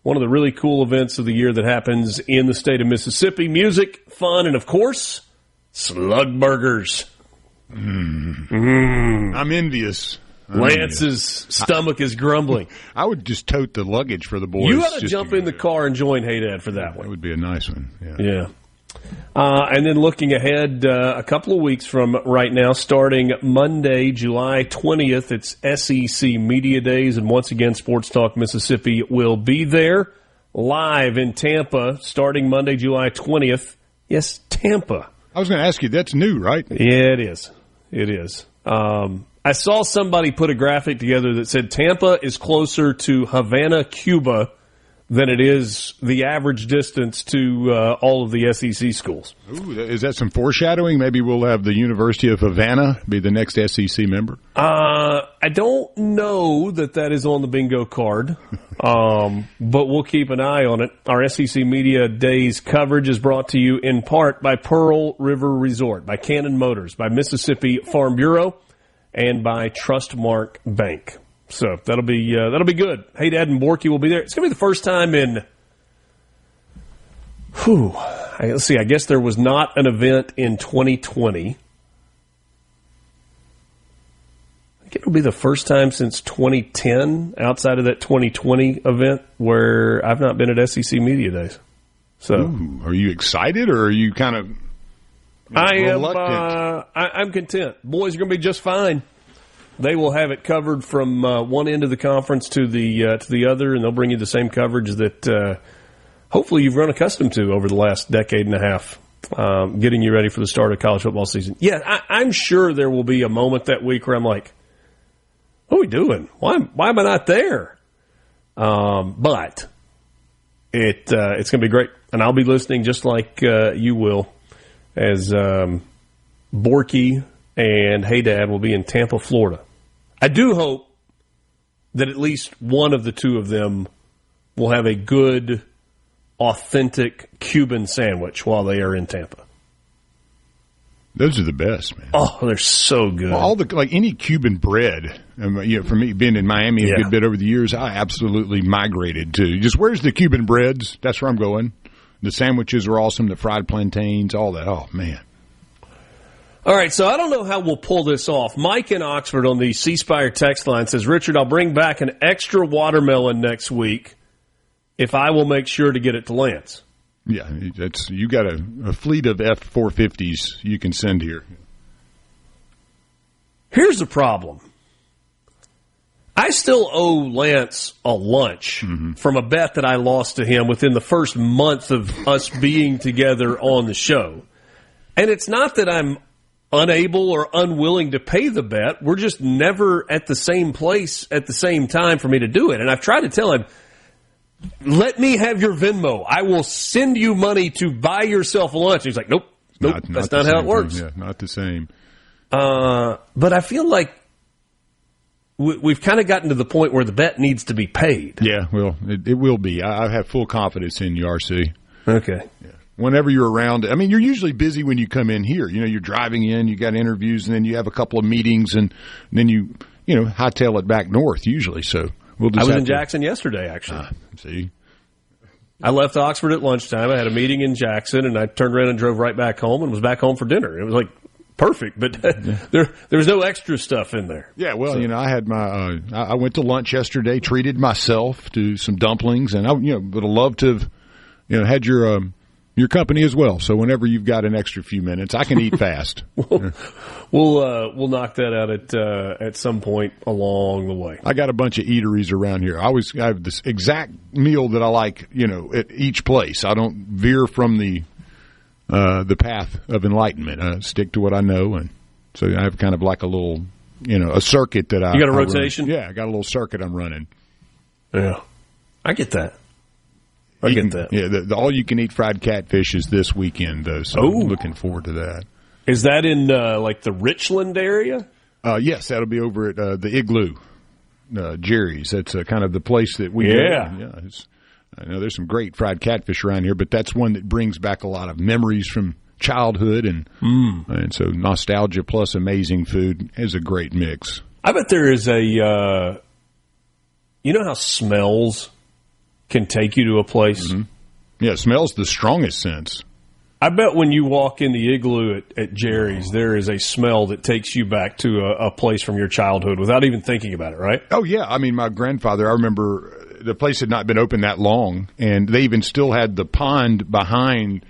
One of the really cool events of the year that happens in the state of Mississippi. Music, fun, and of course, slug burgers. I'm envious. Lance's stomach is grumbling. I would just tote the luggage for the boys. You ought to jump in the car and join Hey Dad for that one. That would be a nice one. Yeah. And then looking ahead a couple of weeks from right now, starting Monday, July 20th, it's SEC Media Days. And once again, Sports Talk Mississippi will be there live in Tampa starting Monday, July 20th. Yes, Tampa. I was going to ask you, that's new, right? Yeah, it is. It is. I saw somebody put a graphic together that said Tampa is closer to Havana, Cuba, than it is the average distance to all of the SEC schools. Ooh, is that some foreshadowing? Maybe we'll have the University of Havana be the next SEC member? I don't know that is on the bingo card, but we'll keep an eye on it. Our SEC Media Days coverage is brought to you in part by Pearl River Resort, by Cannon Motors, by Mississippi Farm Bureau, and by Trustmark Bank. So that'll be good. Hey Dad and Borky will be there. It's going to be the first time in, let's see, I guess there was not an event in 2020. I think it'll be the first time since 2010, outside of that 2020 event, where I've not been at SEC Media Days. So, are you excited, or are you kind of reluctant? I'm content. Boys are going to be just fine. They will have it covered from one end of the conference to the other, and they'll bring you the same coverage that hopefully you've grown accustomed to over the last decade and a half, getting you ready for the start of college football season. Yeah, I'm sure there will be a moment that week where I'm like, what are we doing? Why am I not there? But it's going to be great, and I'll be listening just like you will, as Borky and Hey Dad will be in Tampa, Florida. I do hope that at least one of the two of them will have a good, authentic Cuban sandwich while they are in Tampa. Those are the best, man. Oh, they're so good. Well, any Cuban bread. For me, being in Miami a good bit over the years, I absolutely migrated to just where's the Cuban breads? That's where I'm going. The sandwiches are awesome. The fried plantains, all that. Oh man. All right, so I don't know how we'll pull this off. Mike in Oxford on the C Spire text line says, Richard, I'll bring back an extra watermelon next week if I will make sure to get it to Lance. Yeah, you got a fleet of F-450s you can send here. Here's the problem. I still owe Lance a lunch from a bet that I lost to him within the first month of us being together on the show. And it's not that I'm unable or unwilling to pay the bet. We're just never at the same place at the same time for me to do it. And I've tried to tell him, let me have your Venmo. I will send you money to buy yourself lunch. He's like, nope, that's not how it works. Yeah, not the same. But I feel like we've kind of gotten to the point where the bet needs to be paid. Yeah, well, it will be. I have full confidence in you, RC. Okay. Yeah. Whenever you're around, I mean, you're usually busy when you come in here. You know, you're driving in, you got interviews, and then you have a couple of meetings, and then you hightail it back north usually. So we'll just I was in Jackson yesterday, actually. See? I left Oxford at lunchtime. I had a meeting in Jackson, and I turned around and drove right back home and was back home for dinner. It was like perfect, but there was no extra stuff in there. Yeah, well, I had my I went to lunch yesterday, treated myself to some dumplings, and I would have loved to have had your company as well. So whenever you've got an extra few minutes, I can eat fast. We'll knock that out at some point along the way. I got a bunch of eateries around here. I have this exact meal that I like, at each place. I don't veer from the path of enlightenment. I stick to what I know, and so I have kind of like a little, a circuit that I. You got a rotation? Yeah, I got a little circuit I'm running. Yeah, I get that. I get that. Yeah, the all-you-can-eat fried catfish is this weekend, though, so I'm looking forward to that. Is that in, the Richland area? Yes, that'll be over at the Igloo, Jerry's. That's kind of the place that we go. Yeah. I know there's some great fried catfish around here, but that's one that brings back a lot of memories from childhood, and so nostalgia plus amazing food is a great mix. I bet there is a how smells can take you to a place? Mm-hmm. Yeah, smell's the strongest sense. I bet when you walk in the Igloo at Jerry's, there is a smell that takes you back to a place from your childhood without even thinking about it, right? Oh, yeah. I mean, my grandfather, I remember the place had not been open that long, and they even still had the pond behind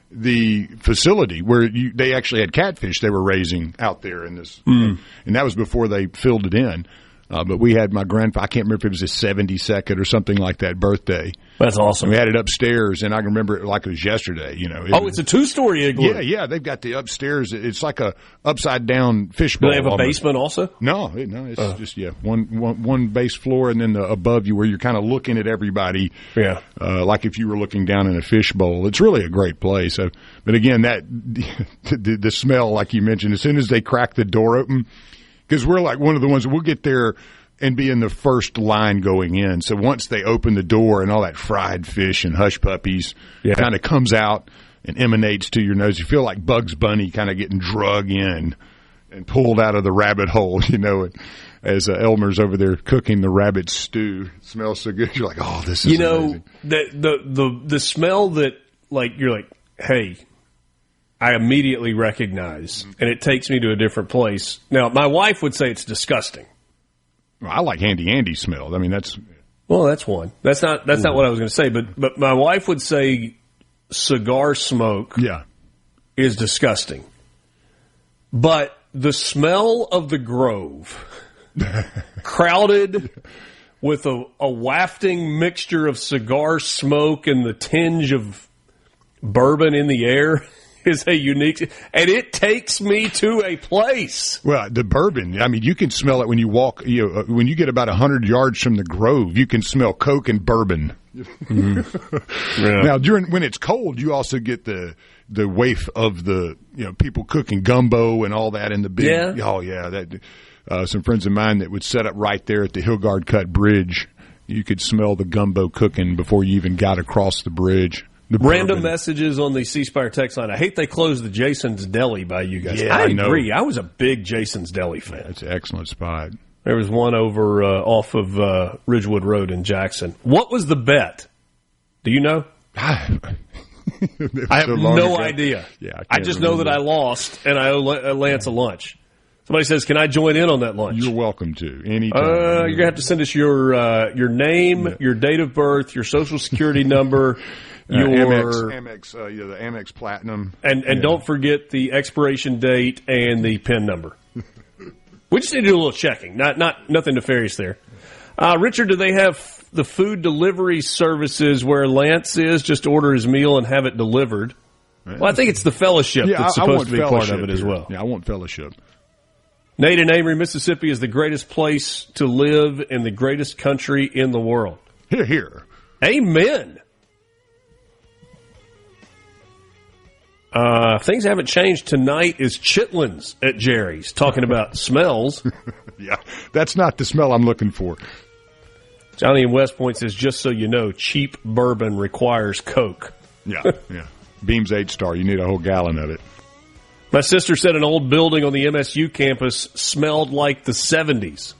the facility where they actually had catfish they were raising out there in this. And that was before they filled it in. But we had my grandfather, I can't remember if it was his 72nd or something like that birthday. That's awesome. We had it upstairs, and I can remember it like it was yesterday. It's a two-story igloo. Yeah, they've got the upstairs. It's like a upside-down fishbowl. Do they have a basement also? No, it's just one base floor, and then above you where you're kind of looking at everybody. Yeah, like if you were looking down in a fishbowl. It's really a great place. But again, that the smell, like you mentioned, as soon as they crack the door open. Because we're like one of the ones, we'll get there and be in the first line going in. So once they open the door and all that fried fish and hush puppies kind of comes out and emanates to your nose, you feel like Bugs Bunny kind of getting drug in and pulled out of the rabbit hole, as Elmer's over there cooking the rabbit stew. It smells so good. You're like, oh, this is amazing. The smell that, you're like, hey, I immediately recognize, and it takes me to a different place. Now, my wife would say it's disgusting. Well, I like Handy Andy's smell. I mean, that's one. That's not what I was going to say. But my wife would say cigar smoke. Is disgusting. But the smell of the Grove, crowded with a wafting mixture of cigar smoke and the tinge of bourbon in the air. Is a unique, and it takes me to a place. Well, the bourbon, I mean, you can smell it when you walk, when you get about 100 yards from the Grove, you can smell Coke and bourbon. Now, when it's cold, you also get the waif of the, people cooking gumbo and all that in the big. Yeah. Oh, yeah. Some friends of mine that would set up right there at the Hillgard Cut Bridge. You could smell the gumbo cooking before you even got across the bridge. Random messages on the C Spire text line. I hate they closed the Jason's Deli by you guys. Yeah, I agree. I was a big Jason's Deli fan. That's an excellent spot. There was one over off of Ridgewood Road in Jackson. What was the bet? Do you know? I have no idea. Yeah, I just know that I lost, and I owe Lance a lunch. Somebody says, "Can I join in on that lunch?" You're welcome to. Anytime. You're gonna have to send us your name, your date of birth, your social security number. Amex, the Amex Platinum. And don't forget the expiration date and the PIN number. We just need to do a little checking. Nothing nefarious there. Richard, do they have the food delivery services where Lance is? Just order his meal and have it delivered. Well, I think it's the fellowship that's supposed to be part of it as well. Yeah, I want fellowship. Nate in Amory, Mississippi is the greatest place to live in the greatest country in the world. Hear, hear. Amen. Things haven't changed. Tonight is chitlins at Jerry's. Talking about smells. Yeah, that's not the smell I'm looking for. Johnny in West Point says, just so you know, cheap bourbon requires Coke. Yeah, yeah. Beams 8-star. You need a whole gallon of it. My sister said an old building on the MSU campus smelled like the 70s.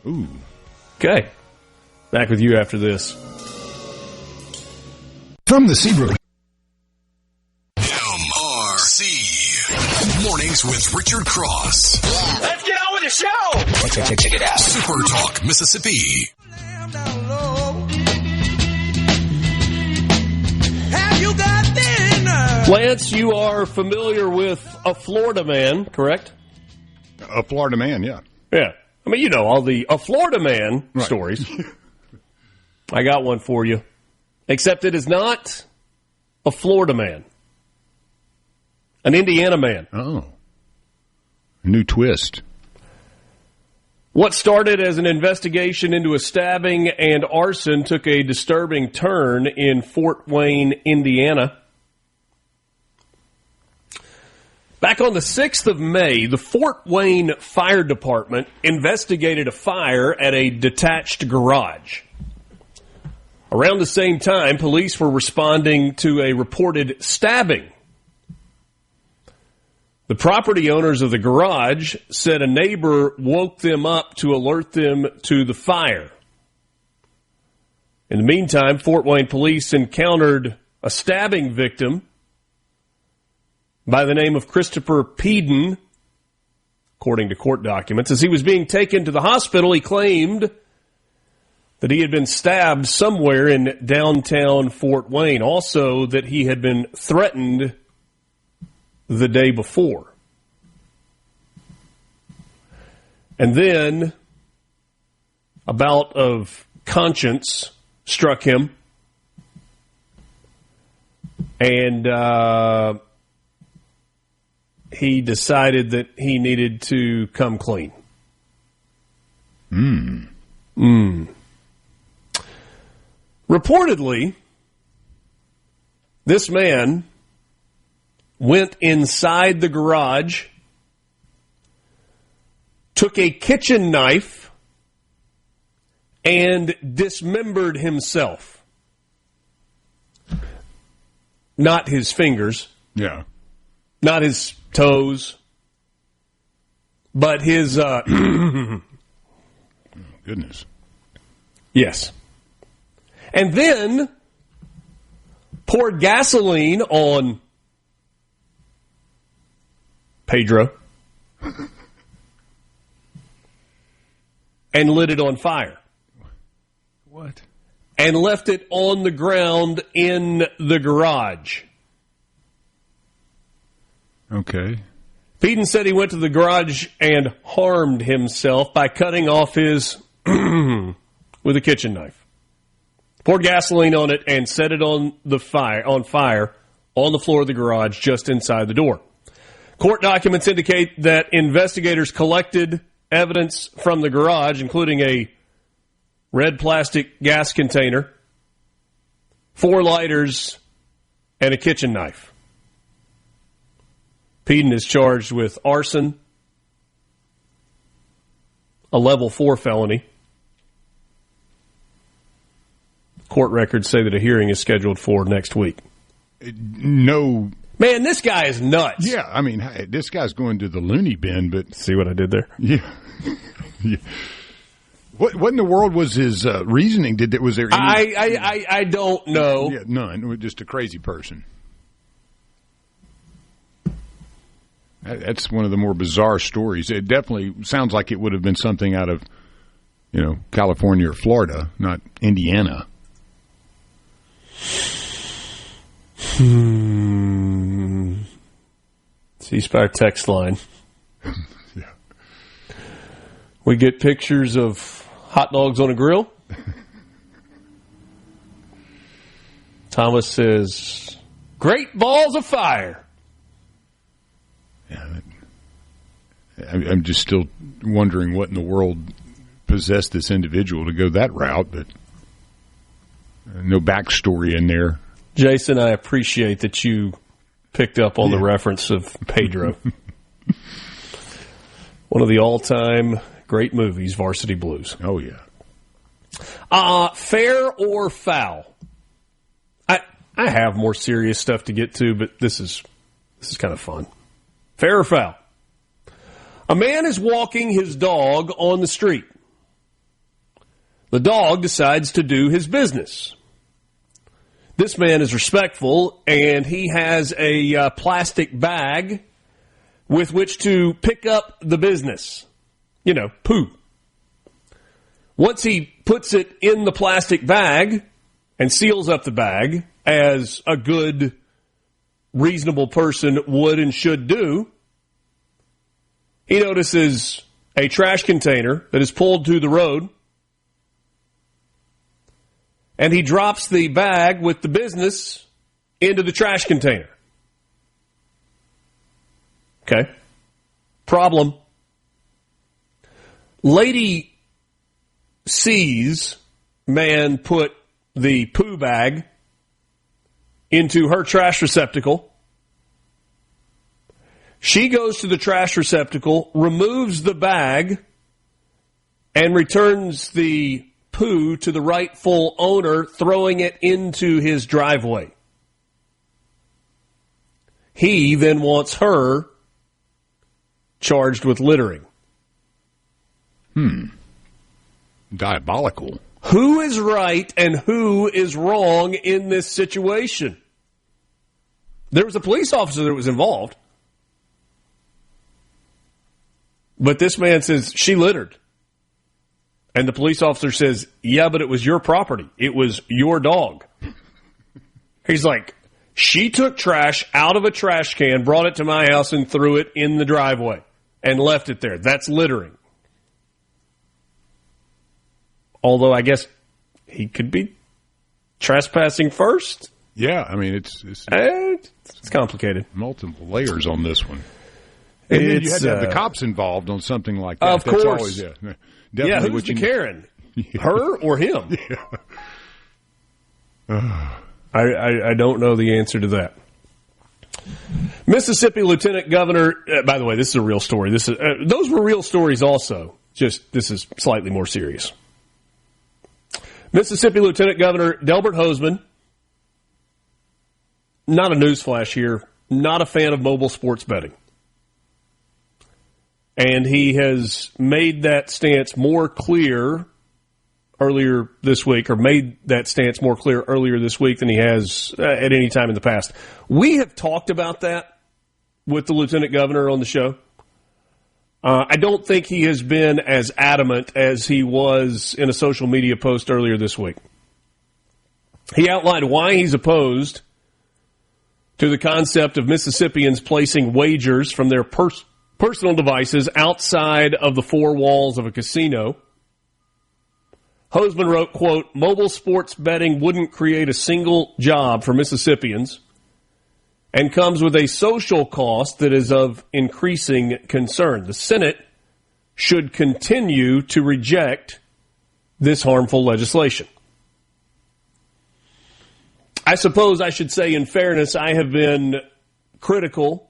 Ooh. Okay. Back with you after this. From the Seabrook. MRC. Mornings with Richard Cross. Let's get on with the show. Check it out. Super Talk, Mississippi. Have you got dinner? Lance, you are familiar with a Florida man, correct? A Florida man, yeah. Yeah. I mean, you know, all the a Florida man right. stories. I got one for you. Except it is not a Florida man. An Indiana man. Oh. New twist. What started as an investigation into a stabbing and arson took a disturbing turn in Fort Wayne, Indiana. Back on the 6th of May, the Fort Wayne Fire Department investigated a fire at a detached garage. Around the same time, police were responding to a reported stabbing. The property owners of the garage said a neighbor woke them up to alert them to the fire. In the meantime, Fort Wayne police encountered a stabbing victim by the name of Christopher Peden, according to court documents. As he was being taken to the hospital, he claimed that he had been stabbed somewhere in downtown Fort Wayne. Also, that he had been threatened the day before. And then a bout of conscience struck him. And he decided that he needed to come clean. Reportedly, this man went inside the garage, took a kitchen knife, and dismembered himself. Not his fingers. Yeah. Not his toes. But his... Goodness. Yes. And then poured gasoline on Pedro and lit it on fire. What? And left it on the ground in the garage. Okay. Peden said he went to the garage and harmed himself by cutting off his with a kitchen knife. Poured gasoline on it and set it on fire on the floor of the garage just inside the door. Court documents indicate that investigators collected evidence from the garage, including a red plastic gas container, 4 lighters, and a kitchen knife. Peden is charged with arson, a level 4 felony. Court records say that a hearing is scheduled for next week. No. Man, this guy is nuts. Yeah, I mean, hey, this guy's going to the loony bin, but... See what I did there? Yeah. Yeah. What in the world was his reasoning? Was there any... I don't know. Yeah, none. Just a crazy person. That's one of the more bizarre stories. It definitely sounds like it would have been something out of, California or Florida, not Indiana. C-Spire text line. Yeah. We get pictures of hot dogs on a grill. Thomas says, great balls of fire. Yeah, I'm just still wondering what in the world possessed this individual to go that route, but no backstory in there. Jason, I appreciate that you picked up on the reference of Pedro. One of the all-time great movies, Varsity Blues. Oh, yeah. Fair or foul? I have more serious stuff to get to, but this is kind of fun. Fair or foul? A man is walking his dog on the street. The dog decides to do his business. This man is respectful, and he has a plastic bag with which to pick up the business. You know, poo. Once he puts it in the plastic bag and seals up the bag, as a good, reasonable person would and should do, he notices a trash container that is pulled to the road, and he drops the bag with the business into the trash container. Okay. Problem. Lady sees man put the poo bag into her trash receptacle. She goes to the trash receptacle, removes the bag, and returns the poo to the rightful owner, throwing it into his driveway. He then wants her charged with littering. Diabolical. Who is right and who is wrong in this situation? There was a police officer that was involved. But this man says she littered. And the police officer says, yeah, but it was your property. It was your dog. He's like, she took trash out of a trash can, brought it to my house, and threw it in the driveway and left it there. That's littering. Although I guess he could be trespassing first. Yeah, I mean, it's complicated. Multiple layers on this one. And then you had to have the cops involved on something like that. Of course. That's always, definitely who's the Karen? Her or him? I don't know the answer to that. Mississippi Lieutenant Governor, by the way, this is a real story. Those were real stories also. Just this is slightly more serious. Mississippi Lieutenant Governor Delbert Hosemann, not a newsflash here, not a fan of mobile sports betting. And he has made that stance more clear earlier this week, or made that stance more clear earlier this week than he has at any time in the past. We have talked about that with the Lieutenant Governor on the show. I don't think he has been as adamant as he was in a social media post earlier this week. He outlined why he's opposed to the concept of Mississippians placing wagers from their personal devices outside of the four walls of a casino. Hosemann wrote, quote, mobile sports betting wouldn't create a single job for Mississippians and comes with a social cost that is of increasing concern. The Senate should continue to reject this harmful legislation. I suppose I should say, in fairness, I have been critical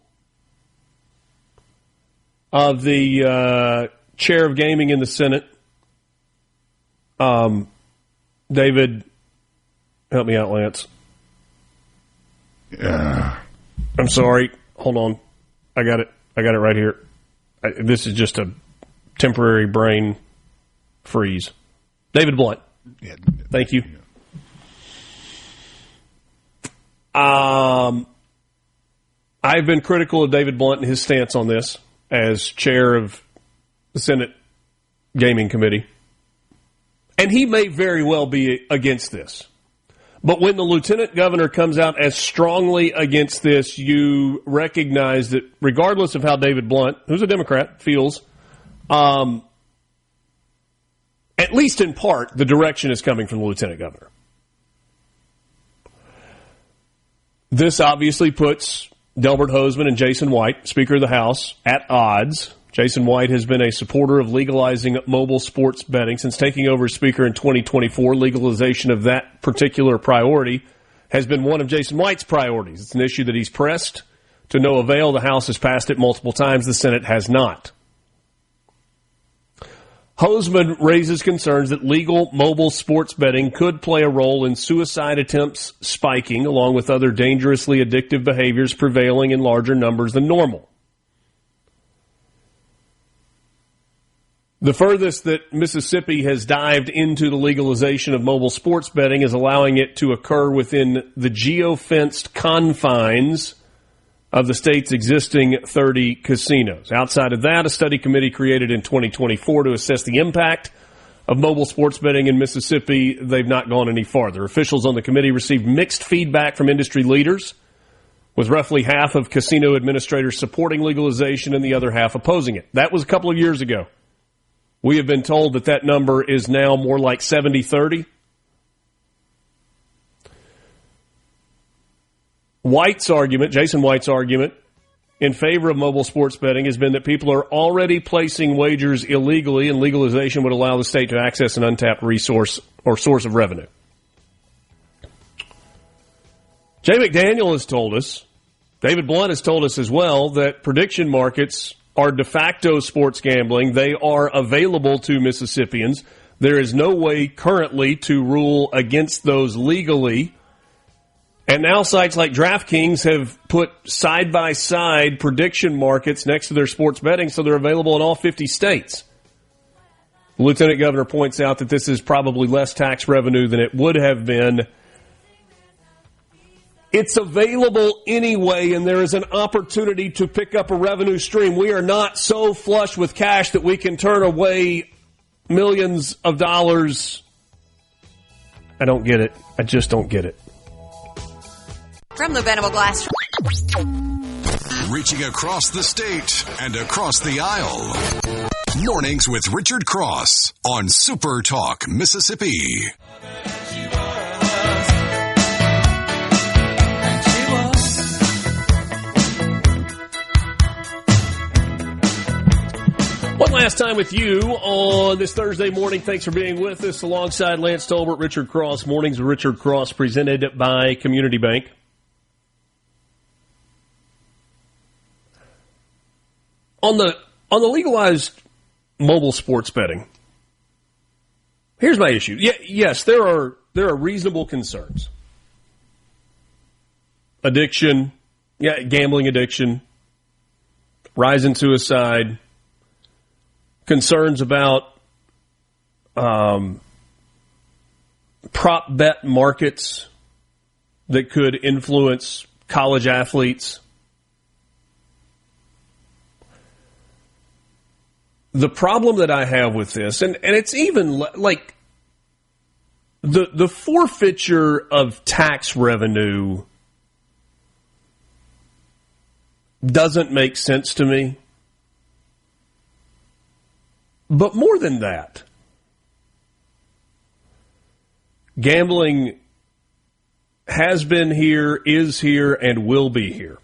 of the chair of gaming in the Senate. David, help me out, Lance. I'm sorry. Hold on. I got it right here. This is just a temporary brain freeze. David Blunt. Yeah. Thank you. I've been critical of David Blunt and his stance on this as chair of the Senate Gaming Committee. And he may very well be against this. But when the lieutenant governor comes out as strongly against this, you recognize that regardless of how David Blunt, who's a Democrat, feels, at least in part, the direction is coming from the lieutenant governor. This obviously puts Delbert Hosemann and Jason White, Speaker of the House, at odds. Jason White has been a supporter of legalizing mobile sports betting since taking over as Speaker in 2024. Legalization of that particular priority has been one of Jason White's priorities. It's an issue that he's pressed to no avail. The House has passed it multiple times. The Senate has not. Hosemann raises concerns that legal mobile sports betting could play a role in suicide attempts spiking, along with other dangerously addictive behaviors prevailing in larger numbers than normal. The furthest that Mississippi has dived into the legalization of mobile sports betting is allowing it to occur within the geo-fenced confines of the state's existing 30 casinos. Outside of that, a study committee created in 2024 to assess the impact of mobile sports betting in Mississippi. They've not gone any farther. Officials on the committee received mixed feedback from industry leaders, with roughly half of casino administrators supporting legalization and the other half opposing it. That was a couple of years ago. We have been told that that number is now more like 70-30. Jason White's argument in favor of mobile sports betting has been that people are already placing wagers illegally, and legalization would allow the state to access an untapped resource or source of revenue. Jay McDaniel has told us, David Blunt has told us as well, that prediction markets are de facto sports gambling. They are available to Mississippians. There is no way currently to rule against those legally. And now sites like DraftKings have put side-by-side prediction markets next to their sports betting, so they're available in all 50 states. The lieutenant governor points out that this is probably less tax revenue than it would have been. It's available anyway, and there is an opportunity to pick up a revenue stream. We are not so flush with cash that we can turn away millions of dollars. I don't get it. I just don't get it. From the Venable Glass. Reaching across the state and across the aisle. Mornings with Richard Cross on Super Talk, Mississippi. One last time with you on this Thursday morning. Thanks for being with us alongside Lance Tolbert, Richard Cross. Mornings with Richard Cross presented by Community Bank. On the legalized mobile sports betting, here's my issue. Yes, there are reasonable concerns. Addiction, gambling addiction, rise in suicide, concerns about prop bet markets that could influence college athletes. The problem that I have with this, and it's even like the forfeiture of tax revenue doesn't make sense to me. But more than that, gambling has been here, is here, and will be here,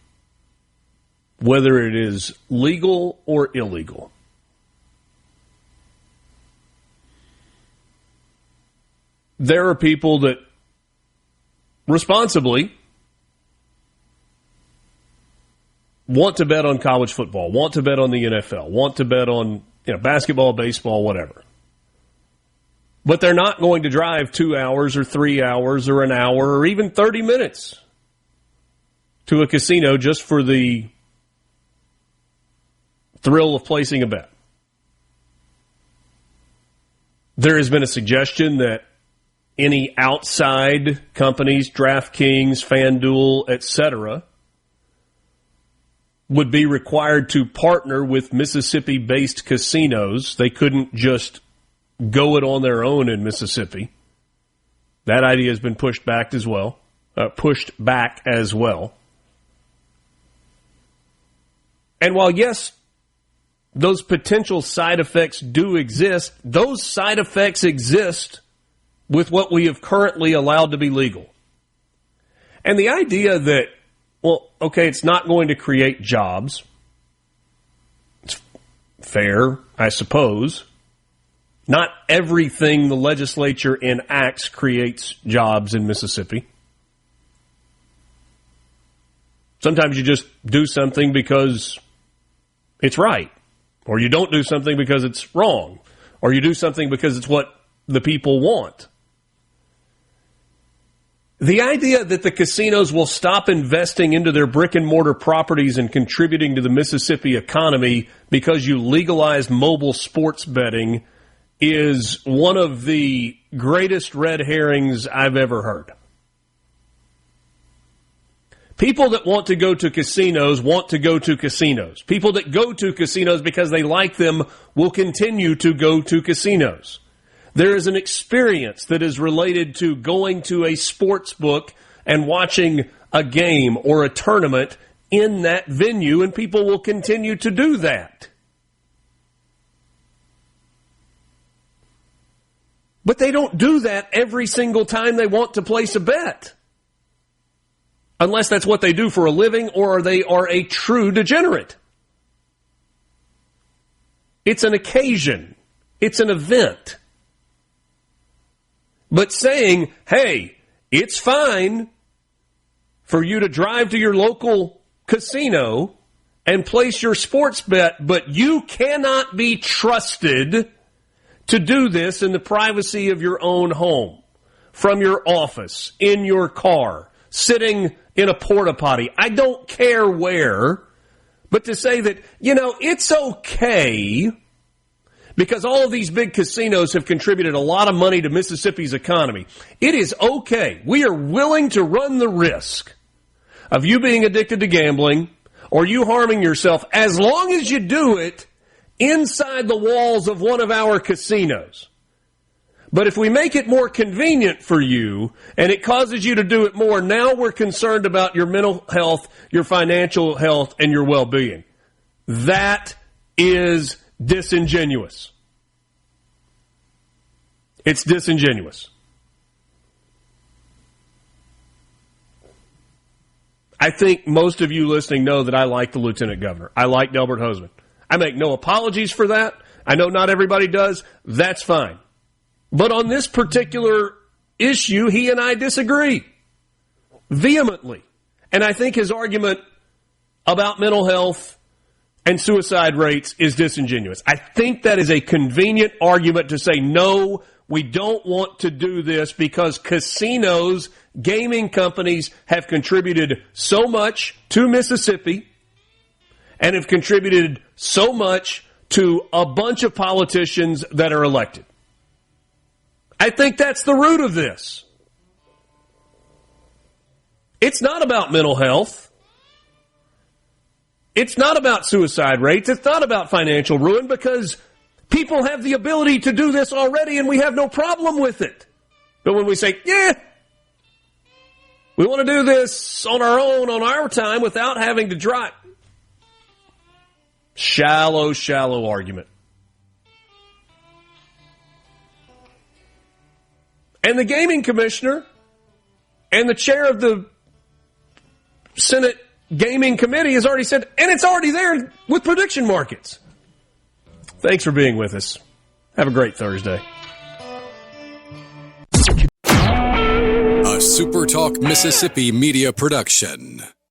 whether it is legal or illegal. There are people that responsibly want to bet on college football, want to bet on the NFL, want to bet on basketball, baseball, whatever. But they're not going to drive 2 hours or 3 hours or an hour or even 30 minutes to a casino just for the thrill of placing a bet. There has been a suggestion that any outside companies, DraftKings, FanDuel, etc., would be required to partner with Mississippi-based casinos. They couldn't just go it on their own in Mississippi. That idea has been pushed back as well. And while, yes, those potential side effects do exist, those side effects exist with what we have currently allowed to be legal. And the idea that, well, okay, it's not going to create jobs. It's fair, I suppose. Not everything the legislature enacts creates jobs in Mississippi. Sometimes you just do something because it's right, or you don't do something because it's wrong, or you do something because it's what the people want. The idea that the casinos will stop investing into their brick and mortar properties and contributing to the Mississippi economy because you legalized mobile sports betting is one of the greatest red herrings I've ever heard. People that want to go to casinos want to go to casinos. People that go to casinos because they like them will continue to go to casinos. There is an experience that is related to going to a sports book and watching a game or a tournament in that venue, and people will continue to do that. But they don't do that every single time they want to place a bet. Unless that's what they do for a living or they are a true degenerate. It's an occasion. It's an event. But saying, hey, it's fine for you to drive to your local casino and place your sports bet, but you cannot be trusted to do this in the privacy of your own home, from your office, in your car, sitting in a porta potty. I don't care where, but to say that, it's okay because all of these big casinos have contributed a lot of money to Mississippi's economy. It is okay. We are willing to run the risk of you being addicted to gambling or you harming yourself as long as you do it inside the walls of one of our casinos. But if we make it more convenient for you and it causes you to do it more, now we're concerned about your mental health, your financial health, and your well-being. That is disingenuous. It's disingenuous. I think most of you listening know that I like the Lieutenant Governor. I like Delbert Hosemann. I make no apologies for that. I know not everybody does. That's fine. But on this particular issue, he and I disagree vehemently. And I think his argument about mental health and suicide rates is disingenuous. I think that is a convenient argument to say, no, we don't want to do this because casinos, gaming companies have contributed so much to Mississippi and have contributed so much to a bunch of politicians that are elected. I think that's the root of this. It's not about mental health. It's not about suicide rates. It's not about financial ruin because people have the ability to do this already and we have no problem with it. But when we say, we want to do this on our own, on our time, without having to drive. Shallow argument. And the gaming commissioner and the chair of the Senate Gaming Committee has already said, and it's already there with prediction markets. Thanks for being with us. Have a great Thursday. A SuperTalk Mississippi media production.